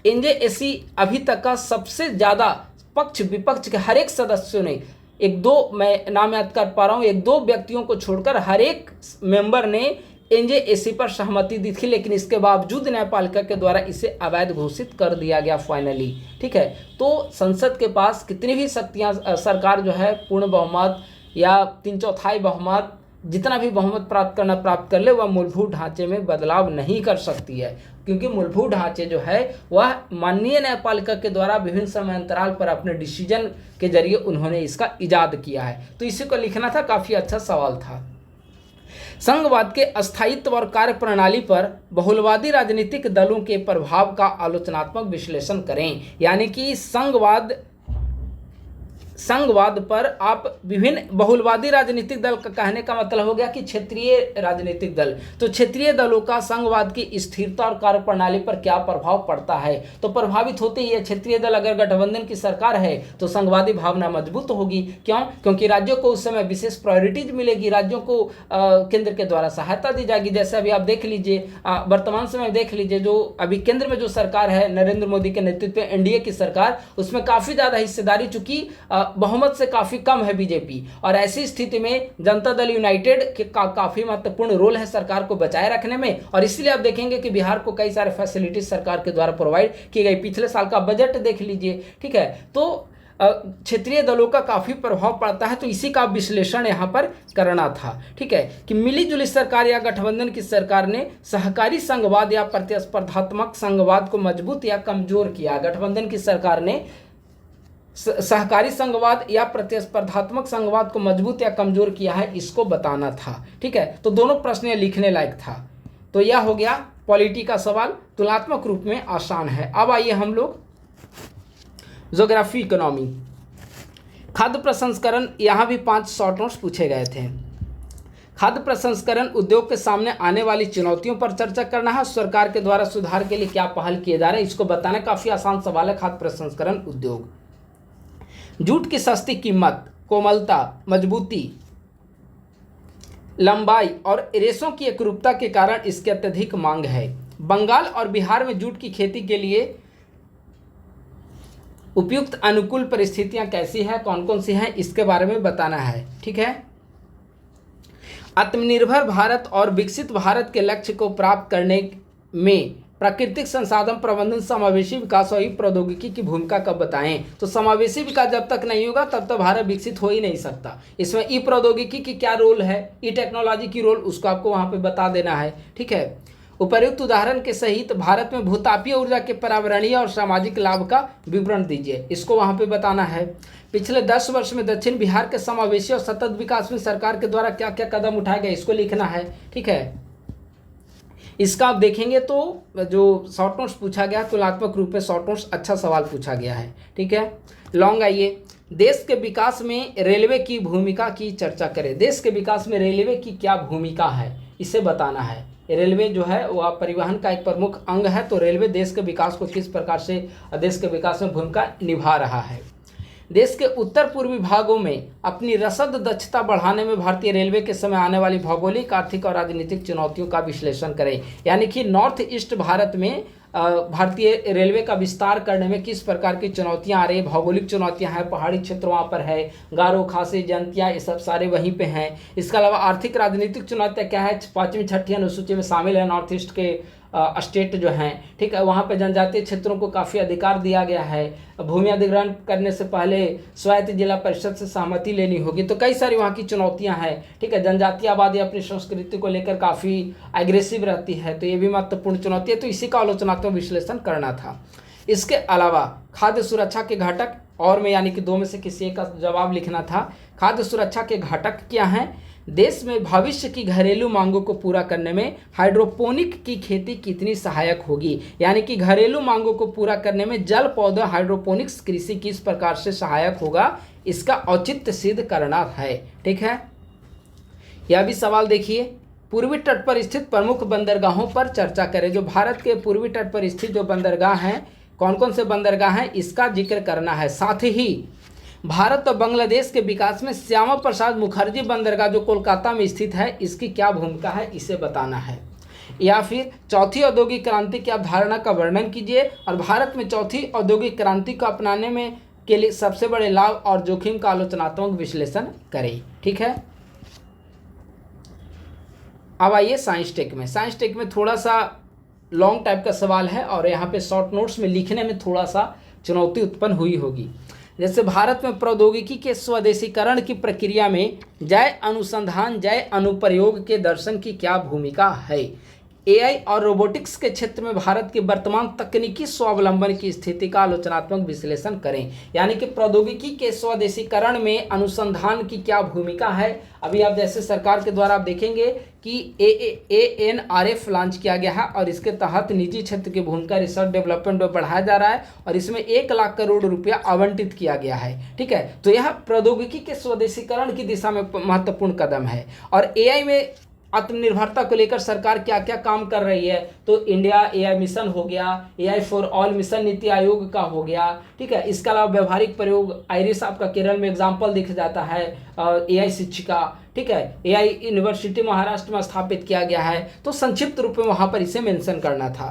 एनजेएसी अभी तक का सबसे ज्यादा पक्ष विपक्ष के हर एक सदस्यों ने, एक दो मैं नाम याद कर पा रहा हूं, एक दो व्यक्तियों को छोड़कर हर एक मेंबर ने एनजेएसी पर सहमति दी थी, लेकिन इसके बावजूद न्यायपालिका के द्वारा इसे अवैध घोषित कर दिया गया फाइनली। ठीक है, तो संसद के पास कितनी भी शक्तियां, सरकार जो है पूर्ण बहुमत या 3/4 बहुमत, जितना भी बहुमत प्राप्त कर ले, वह मूलभूत ढांचे में बदलाव नहीं कर सकती है, क्योंकि मूलभूत ढांचे जो है वह माननीय न्यायपालिका के द्वारा विभिन्न समय अंतराल पर अपने डिसीजन के जरिए उन्होंने इसका इजाद किया है। तो इसी को लिखना था, काफी अच्छा सवाल था। संघवाद के अस्थायित्व और कार्य प्रणाली पर बहुलवादी राजनीतिक दलों के प्रभाव का आलोचनात्मक विश्लेषण करें। यानी कि संघवाद पर आप विभिन्न बहुलवादी राजनीतिक दल का कहने का मतलब हो गया कि क्षेत्रीय राजनीतिक दल, तो क्षेत्रीय दलों का संघवाद की स्थिरता और कार्यप्रणाली पर क्या प्रभाव पड़ता है? तो प्रभावित होते ही है। क्षेत्रीय दल अगर गठबंधन की सरकार है तो संघवादी भावना मजबूत होगी। क्यों? क्योंकि राज्यों को उस समय विशेष प्रायोरिटीज मिलेगी, राज्यों को केंद्र के द्वारा सहायता दी जाएगी। जैसे अभी आप देख लीजिए, वर्तमान समय देख लीजिए, जो अभी केंद्र में जो सरकार है नरेंद्र मोदी के नेतृत्व में एनडीए की सरकार, उसमें काफी ज्यादा हिस्सेदारी, चूंकि बहुमत से काफी कम है बीजेपी, और ऐसी स्थिति में जनता दल यूनाइटेड के काफी महत्वपूर्ण रोल है सरकार को बचाए रखने में। और इसलिए आप देखेंगे कि बिहार को कई सारे फैसिलिटीज सरकार के द्वारा प्रोवाइड की गई। पिछले साल का बजट देख लीजिए। ठीक है, तो क्षेत्रीय दलों का काफी प्रभाव पड़ता है, तो इसी का विश्लेषण यहाँ पर करना था। ठीक है, कि मिलीजुली सरकार या गठबंधन की सरकार ने सहकारी संघवाद या प्रतिस्पर्धात्मक संघवाद को मजबूत या कमजोर किया। गठबंधन की सरकार ने सहकारी संघवाद या प्रतिस्पर्धात्मक संघवाद को मजबूत या कमजोर किया है, इसको बताना था। ठीक है, तो दोनों प्रश्न लिखने लायक था। तो यह हो गया पॉलिटी का सवाल, तुलनात्मक रूप में आसान है। अब आइए हम लोग ज्योग्राफी इकोनॉमी, खाद्य प्रसंस्करण, यहाँ भी 5 शॉर्ट नोट्स पूछे गए थे। खाद्य प्रसंस्करण उद्योग के सामने आने वाली चुनौतियों पर चर्चा करना है, सरकार के द्वारा सुधार के लिए क्या पहल किए जा रहे हैं, इसको बताना। काफी आसान सवाल है। खाद्य प्रसंस्करण उद्योग, जूट की सस्ती कीमत, कोमलता, मजबूती, लंबाई और रेशों की एकरूपता के कारण इसकी अत्यधिक मांग है। बंगाल और बिहार में जूट की खेती के लिए उपयुक्त अनुकूल परिस्थितियां कैसी है, कौन कौन सी हैं, इसके बारे में बताना है। ठीक है, आत्मनिर्भर भारत और विकसित भारत के लक्ष्य को प्राप्त करने में प्राकृतिक संसाधन प्रबंधन, समावेशी विकास और ई प्रौद्योगिकी की भूमिका कब बताएं? तो समावेशी विकास जब तक नहीं होगा तब तक भारत विकसित हो ही नहीं सकता। इसमें ई प्रौद्योगिकी की क्या रोल है, ई टेक्नोलॉजी की रोल, उसको आपको वहां पे बता देना है। ठीक है, उपर्युक्त उदाहरण के सहित भारत में भूतापीय ऊर्जा के पर्यावरणीय और सामाजिक लाभ का विवरण दीजिए, इसको वहां पे बताना है। पिछले 10 वर्ष में दक्षिण बिहार के समावेशी और सतत विकास में सरकार के द्वारा क्या क्या कदम उठाए गए, इसको लिखना है। ठीक है, इसका आप देखेंगे तो जो शॉर्ट नोट्स पूछा गया, तुलनात्मक रूप में शॉर्ट नोट्स अच्छा सवाल पूछा गया है। ठीक है, लॉन्ग आइए, देश के विकास में रेलवे की भूमिका की चर्चा करें। देश के विकास में रेलवे की क्या भूमिका है, इसे बताना है। रेलवे जो है वह परिवहन का एक प्रमुख अंग है, तो रेलवे देश के विकास को किस प्रकार से, देश के विकास में भूमिका निभा रहा है। देश के उत्तर पूर्वी भागों में अपनी रसद दक्षता बढ़ाने में भारतीय रेलवे के समय आने वाली भौगोलिक, आर्थिक और राजनीतिक चुनौतियों का विश्लेषण करें। यानी कि नॉर्थ ईस्ट भारत में भारतीय रेलवे का विस्तार करने में किस प्रकार की चुनौतियां आ रही है। भौगोलिक चुनौतियां हैं, पहाड़ी क्षेत्र वहाँ पर है, गारो खासी जनतियाँ, ये सब सारे वहीं पे हैं। इसके अलावा आर्थिक राजनीतिक चुनौतियाँ क्या है, 5वीं 6ठी अनुसूची में शामिल है नॉर्थ ईस्ट के स्टेट जो हैं, ठीक है, वहाँ पे जनजातीय क्षेत्रों को काफ़ी अधिकार दिया गया है। भूमि अधिग्रहण करने से पहले स्वायत्त जिला परिषद से सहमति लेनी होगी। तो कई सारी वहाँ की चुनौतियाँ हैं, ठीक है। जनजातीय आबादी अपनी संस्कृति को लेकर काफ़ी एग्रेसिव रहती है, तो ये भी महत्वपूर्ण चुनौती है। तो इसी का आलोचनात्मक विश्लेषण करना था। इसके अलावा खाद्य सुरक्षा के घटक, और में यानी कि 2 में से किसी एक का जवाब लिखना था। खाद्य सुरक्षा के घटक क्या हैं? देश में भविष्य की घरेलू मांगों को पूरा करने में हाइड्रोपोनिक की खेती कितनी सहायक होगी? यानी कि घरेलू मांगों को पूरा करने में जल पौधा हाइड्रोपोनिक्स कृषि किस प्रकार से सहायक होगा, इसका औचित्य सिद्ध करना है, ठीक है। यह भी सवाल देखिए, पूर्वी तट पर स्थित प्रमुख बंदरगाहों पर चर्चा करें। जो भारत के पूर्वी तट पर स्थित जो बंदरगाह हैं, कौन कौन से बंदरगाह हैं, इसका जिक्र करना है। साथ ही भारत और बांग्लादेश के विकास में श्यामा प्रसाद मुखर्जी बंदरगाह जो कोलकाता में स्थित है, इसकी क्या भूमिका है, इसे बताना है। या फिर चौथी औद्योगिक क्रांति की अवधारणा का वर्णन कीजिए और भारत में चौथी औद्योगिक क्रांति को अपनाने में के लिए सबसे बड़े लाभ और जोखिम का आलोचनात्मक विश्लेषण करें, ठीक है। अब आइए साइंस टेक में। साइंस टेक में थोड़ा सा लॉन्ग टाइप का सवाल है और यहाँ पे शॉर्ट नोट्स में लिखने में थोड़ा सा चुनौती उत्पन्न हुई होगी। जैसे भारत में प्रौद्योगिकी के स्वदेशीकरण की प्रक्रिया में जय अनुसंधान जय अनुप्रयोग के दर्शन की क्या भूमिका है? एआई और रोबोटिक्स के क्षेत्र में भारत के वर्तमान तकनीकी स्वावलंबन की स्थिति का आलोचनात्मक विश्लेषण करें। यानी कि प्रौद्योगिकी के स्वदेशीकरण में अनुसंधान की क्या भूमिका है। अभी आप जैसे सरकार के द्वारा आप देखेंगे कि ANRF लॉन्च किया गया है और इसके तहत निजी क्षेत्र की भूमिका रिसर्च डेवलपमेंट में बढ़ाया जा रहा है और इसमें 1 लाख करोड़ रुपया आवंटित किया गया है, ठीक है। तो यह प्रौद्योगिकी के स्वदेशीकरण की दिशा में महत्वपूर्ण कदम है। और एआई में आत्मनिर्भरता को लेकर सरकार क्या क्या काम कर रही है, तो इंडिया एआई मिशन हो गया, AI for all mission NITI Aayog का हो गया, ठीक है। इसके अलावा व्यवहारिक प्रयोग आइरिस आपका केरल में एग्जाम्पल दिख जाता है, एआई शिक्षिका, ठीक है, एआई यूनिवर्सिटी महाराष्ट्र में स्थापित किया गया है। तो संक्षिप्त रूप में वहाँ पर इसे मेंशन करना था।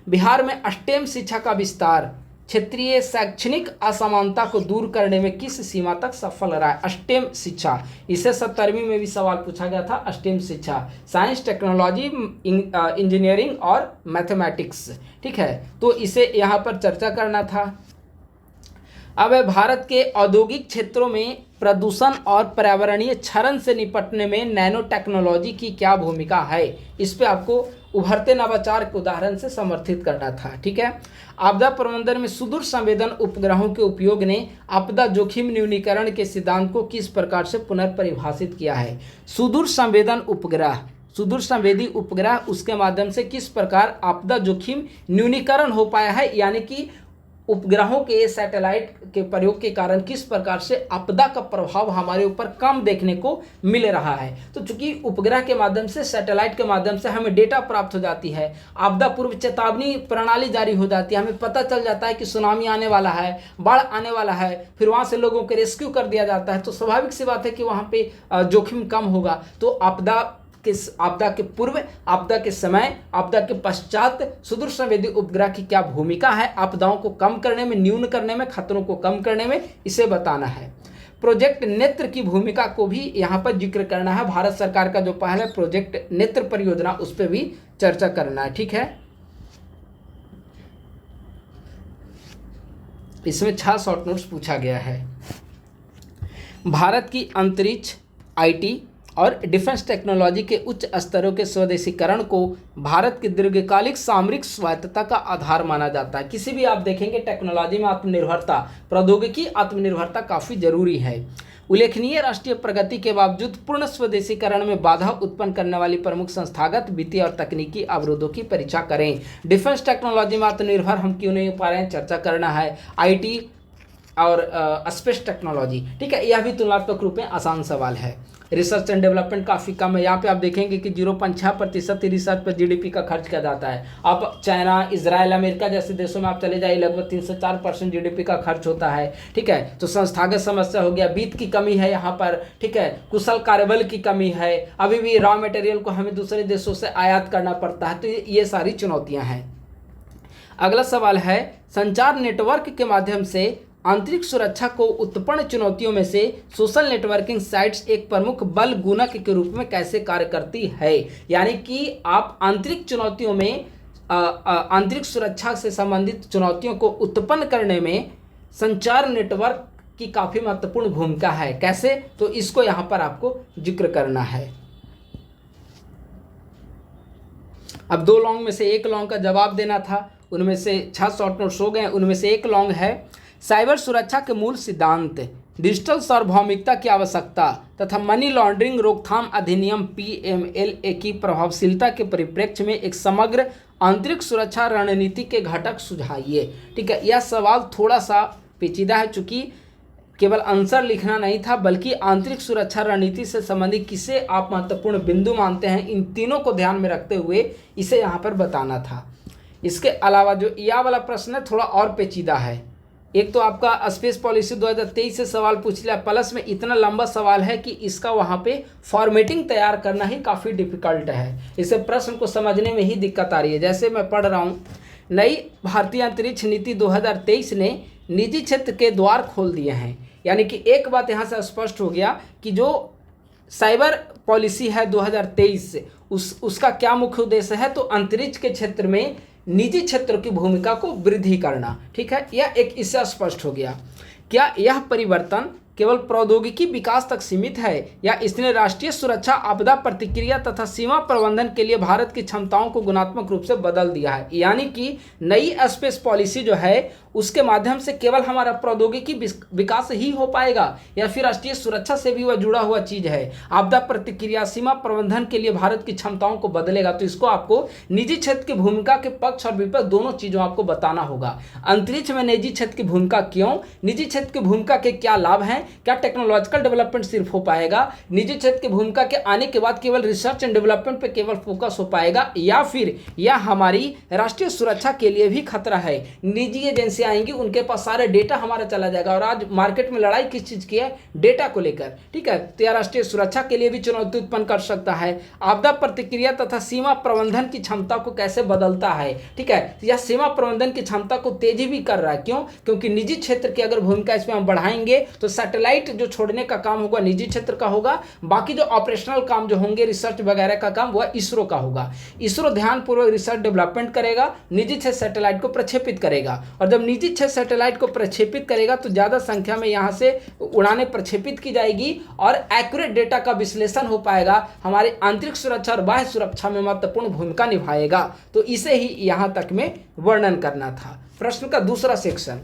बिहार में स्टेम शिक्षा का विस्तार क्षेत्रीय शैक्षणिक असमानता को दूर करने में किस सीमा तक सफल रहा है? स्टेम शिक्षा, इसे 70वीं में भी सवाल पूछा गया था। स्टेम शिक्षा साइंस, टेक्नोलॉजी, इंजीनियरिंग और मैथमेटिक्स, ठीक है। तो इसे यहाँ पर चर्चा करना था। अब भारत के औद्योगिक क्षेत्रों में प्रदूषण और पर्यावरणीय क्षरण से निपटने में नैनो टेक्नोलॉजी की क्या भूमिका है? इस पे आपको उभरते नवाचार के उदाहरण से समर्थित करना था, ठीक है। आपदा प्रबंधन में सुदूर संवेदन उपग्रहों के उपयोग ने आपदा जोखिम न्यूनीकरण के सिद्धांत को किस प्रकार से पुनर्परिभाषित किया है? सुदूर संवेदन उपग्रह, सुदूर संवेदी उपग्रह, उसके माध्यम से किस प्रकार आपदा जोखिम न्यूनीकरण हो पाया है, यानी कि उपग्रहों के सैटेलाइट के प्रयोग के कारण किस प्रकार से आपदा का प्रभाव हमारे ऊपर कम देखने को मिल रहा है। तो चूंकि उपग्रह के माध्यम से, सैटेलाइट के माध्यम से हमें डेटा प्राप्त हो जाती है, आपदा पूर्व चेतावनी प्रणाली जारी हो जाती है, हमें पता चल जाता है कि सुनामी आने वाला है, बाढ़ आने वाला है, फिर वहाँ से लोगों को रेस्क्यू कर दिया जाता है। तो स्वाभाविक सी बात है कि वहाँ पे जोखिम कम होगा। तो आपदा के पूर्व, आपदा के समय, आपदा के पश्चात सुदूर संवेदी उपग्रह की क्या भूमिका है आपदाओं को कम करने में, न्यून करने में, खतरों को कम करने में, इसे बताना है। प्रोजेक्ट नेत्र की भूमिका को भी यहाँ पर जिक्र करना है। भारत सरकार का जो पहला प्रोजेक्ट नेत्र परियोजना, उस पर भी चर्चा करना है, ठीक है। इसमें 6 शॉर्ट नोट्स पूछा गया है। भारत की अंतरिक्ष, आईटी और डिफेंस टेक्नोलॉजी के उच्च स्तरों के स्वदेशीकरण को भारत की दीर्घकालिक सामरिक स्वायत्तता का आधार माना जाता है। किसी भी आप देखेंगे टेक्नोलॉजी में आत्मनिर्भरता, प्रौद्योगिकी आत्मनिर्भरता काफ़ी जरूरी है। उल्लेखनीय राष्ट्रीय प्रगति के बावजूद पूर्ण स्वदेशीकरण में बाधा उत्पन्न करने वाली प्रमुख संस्थागत, वित्तीय और तकनीकी अवरोधों की परीक्षा करें। डिफेंस टेक्नोलॉजी में आत्मनिर्भर हम क्यों नहीं हो पा रहे हैं, चर्चा करना है। आईटी और स्पेस टेक्नोलॉजी, ठीक है, यह भी तुलनात्मक रूप में आसान सवाल है। रिसर्च एंड डेवलपमेंट काफ़ी कम है। यहाँ पे आप देखेंगे कि 0.6% ही रिसर्च पर जीडीपी का खर्च किया जाता है। अब चाइना, इजराइल, अमेरिका जैसे देशों में आप चले जाइए, लगभग 3 से 4% जीडीपी का खर्च होता है। ठीक है, तो संस्थागत समस्या हो गया, वित्त की कमी है यहाँ पर। ठीक है, कुशल कार्यबल की कमी है, अभी भी रॉ मटेरियल को हमें दूसरे देशों से आयात करना पड़ता है। तो ये सारी चुनौतियाँ हैं। अगला सवाल है, संचार नेटवर्क के माध्यम से आंतरिक सुरक्षा को उत्पन्न चुनौतियों में से सोशल नेटवर्किंग साइट्स एक प्रमुख बल गुणक के रूप में कैसे कार्य करती है। यानी कि आप आंतरिक चुनौतियों में आंतरिक सुरक्षा से संबंधित चुनौतियों को उत्पन्न करने में संचार नेटवर्क की काफ़ी महत्वपूर्ण भूमिका है। कैसे, तो इसको यहाँ पर आपको जिक्र करना है। अब 2 लॉन्ग में से 1 लॉन्ग का जवाब देना था, उनमें से 6 शॉर्ट नोट्स हो गए। उनमें से 1 लॉन्ग है, साइबर सुरक्षा के मूल सिद्धांत, डिजिटल सार्वभौमिकता की आवश्यकता तथा मनी लॉन्ड्रिंग रोकथाम अधिनियम PMLA की प्रभावशीलता के परिप्रेक्ष्य में एक समग्र आंतरिक सुरक्षा रणनीति के घटक सुझाइए। ठीक है, यह सवाल थोड़ा सा पेचीदा है, चूंकि केवल आंसर लिखना नहीं था बल्कि आंतरिक सुरक्षा रणनीति से संबंधित किसे आप महत्वपूर्ण बिंदु मानते हैं, इन तीनों को ध्यान में रखते हुए इसे यहाँ पर बताना था। इसके अलावा जो यह वाला प्रश्न है थोड़ा और पेचीदा है। एक तो आपका स्पेस पॉलिसी 2023 से सवाल पूछ लिया, प्लस में इतना लंबा सवाल है कि इसका वहाँ पे फॉर्मेटिंग तैयार करना ही काफ़ी डिफिकल्ट है। इसे प्रश्न को समझने में ही दिक्कत आ रही है। जैसे मैं पढ़ रहा हूँ, नई भारतीय अंतरिक्ष नीति 2023 ने निजी क्षेत्र के द्वार खोल दिए हैं। यानी कि एक बात यहाँ से स्पष्ट हो गया कि जो साइबर पॉलिसी है 2023 उसका क्या मुख्य उद्देश्य है, तो अंतरिक्ष के क्षेत्र में निजी क्षेत्र की भूमिका को वृद्धि करना। ठीक है, यह एक इससे स्पष्ट हो गया। क्या यह परिवर्तन केवल प्रौद्योगिकी विकास तक सीमित है या इसने राष्ट्रीय सुरक्षा, आपदा प्रतिक्रिया तथा सीमा प्रबंधन के लिए भारत की क्षमताओं को गुणात्मक रूप से बदल दिया है। यानी कि नई स्पेस पॉलिसी जो है उसके माध्यम से केवल हमारा प्रौद्योगिकी विकास ही हो पाएगा या फिर राष्ट्रीय सुरक्षा से भी वह जुड़ा हुआ चीज है। आपदा प्रतिक्रिया, सीमा प्रबंधन के लिए भारत की क्षमताओं को बदलेगा। तो इसको आपको निजी क्षेत्र की भूमिका के पक्ष और विपक्ष दोनों चीजों आपको बताना होगा। अंतरिक्ष में निजी क्षेत्र की भूमिका क्यों, निजी क्षेत्र की भूमिका के क्या लाभ हैं, क्या टेक्नोलॉजिकल डेवलपमेंट सिर्फ हो पाएगा, निजी क्षेत्र की भूमिका के आने के बाद केवल रिसर्च एंड डेवलपमेंट पे केवल फोकस हो पाएगा या फिर यह हमारी राष्ट्रीय सुरक्षा के लिए भी खतरा है। निजी एजेंसी आएंगी, उनके पास सारे डेटा हमारा चला जाएगा। और आज मार्केट में लड़ाई किस चीज की है, डेटा को लेकर। ठीक है, तो यह राष्ट्रीय सुरक्षा के लिए भी चुनौती उत्पन्न कर सकता है। आपदा प्रतिक्रिया तथा सीमा प्रबंधन की क्षमता को कैसे बदलता है। ठीक है, यह सीमा प्रबंधन की क्षमता को तेजी भी कर रहा है। क्यों, क्योंकि निजी क्षेत्र की अगर भूमिका इसमें हम बढ़ाएंगे तो सैटेलाइट जो छोड़ने का काम होगा निजी क्षेत्र का होगा, बाकी जो ऑपरेशनल काम जो होंगे, रिसर्च वगैरह का काम, वह इसरो का होगा। इसरो ध्यानपूर्वक रिसर्च डेवलपमेंट करेगा, निजी क्षेत्र सैटेलाइट को प्रक्षेपित करेगा। और जब निजी क्षेत्र सैटेलाइट को प्रक्षेपित करेगा तो ज़्यादा संख्या में यहाँ से उड़ानें प्रक्षेपित की जाएगी और एक्यूरेट डेटा का विश्लेषण हो पाएगा, हमारी आंतरिक सुरक्षा और बाह्य सुरक्षा में महत्वपूर्ण भूमिका निभाएगा। तो इसे ही यहाँ तक में वर्णन करना था। प्रश्न का दूसरा सेक्शन,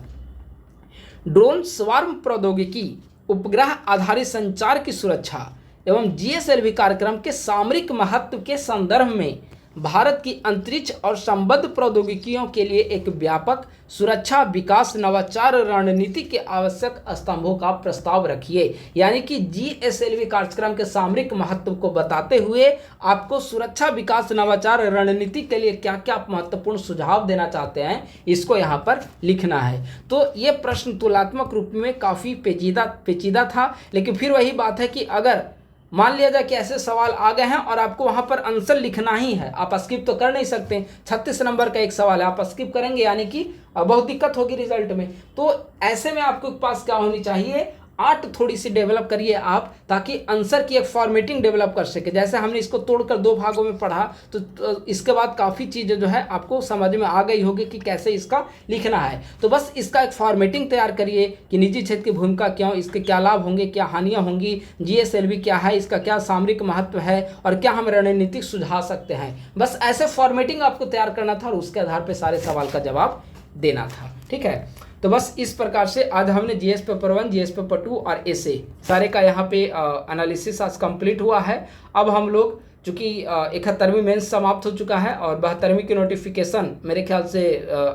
ड्रोन स्वार्म प्रौद्योगिकी, उपग्रह आधारित संचार की सुरक्षा एवं GSLV कार्यक्रम के सामरिक महत्व के संदर्भ में भारत की अंतरिक्ष और संबद्ध प्रौद्योगिकियों के लिए एक व्यापक सुरक्षा विकास नवाचार रणनीति के आवश्यक स्तंभों का प्रस्ताव रखिए। यानी कि GSLV कार्यक्रम के सामरिक महत्व को बताते हुए आपको सुरक्षा विकास नवाचार रणनीति के लिए क्या क्या महत्वपूर्ण सुझाव देना चाहते हैं, इसको यहाँ पर लिखना है। तो ये प्रश्न तुलनात्मक रूप में काफ़ी पेचीदा था, लेकिन फिर वही बात है कि अगर मान लिया जाए कि ऐसे सवाल आ गए हैं और आपको वहां पर आंसर लिखना ही है, आप स्किप तो कर नहीं सकते। 36 नंबर का एक सवाल है, आप स्किप करेंगे यानी कि बहुत दिक्कत होगी रिजल्ट में। तो ऐसे में आपके पास क्या होनी चाहिए, आर्ट थोड़ी सी डेवलप करिए आप, ताकि आंसर की एक फॉर्मेटिंग डेवलप कर सके। जैसे हमने इसको तोड़कर 2 भागों में पढ़ा तो इसके बाद काफ़ी चीज़ें जो है आपको समझ में आ गई होगी कि कैसे इसका लिखना है। तो बस इसका एक फॉर्मेटिंग तैयार करिए कि निजी क्षेत्र की भूमिका क्यों, इसके क्या लाभ होंगे, क्या हानियाँ होंगी, GSLV क्या है, इसका क्या सामरिक महत्व है और क्या हम रणनीतिक सुझा सकते हैं। बस ऐसे फॉर्मेटिंग आपको तैयार करना था और उसके आधार पर सारे सवाल का जवाब देना था। ठीक है, तो बस इस प्रकार से आज हमने GS पेपर 1, GS पेपर 2 और ऐसे सारे का यहाँ पे एनालिसिस आज कंप्लीट हुआ है। अब हम लोग चूँकि 71वीं मेंस समाप्त हो चुका है और 72वीं की नोटिफिकेशन मेरे ख्याल से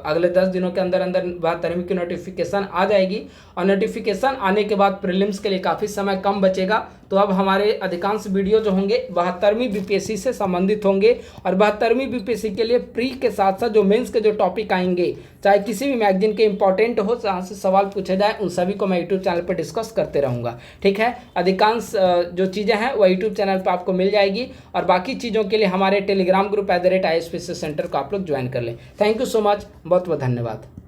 अगले 10 दिनों के अंदर 72वीं की नोटिफिकेशन आ जाएगी। और नोटिफिकेशन आने के बाद प्रीलिम्स के लिए काफ़ी समय कम बचेगा। तो अब हमारे अधिकांश वीडियो जो होंगे 72वीं बीपीएससी से संबंधित होंगे। और 72वीं बीपीएससी के लिए प्री के साथ साथ जो मेंस के जो टॉपिक आएंगे, चाहे किसी भी मैगजीन के इंपॉर्टेंट हो, जहाँ से सवाल पूछे जाए, उन सभी को मैं यूट्यूब चैनल पर डिस्कस करते रहूँगा। ठीक है, अधिकांश जो चीज़ें हैं वो यूट्यूब चैनल पर आपको मिल जाएगी। और बाकी चीज़ों के लिए हमारे टेलीग्राम ग्रुप @IASPC सेंटर को आप लोग ज्वाइन कर लें। थैंक यू सो मच, बहुत बहुत धन्यवाद।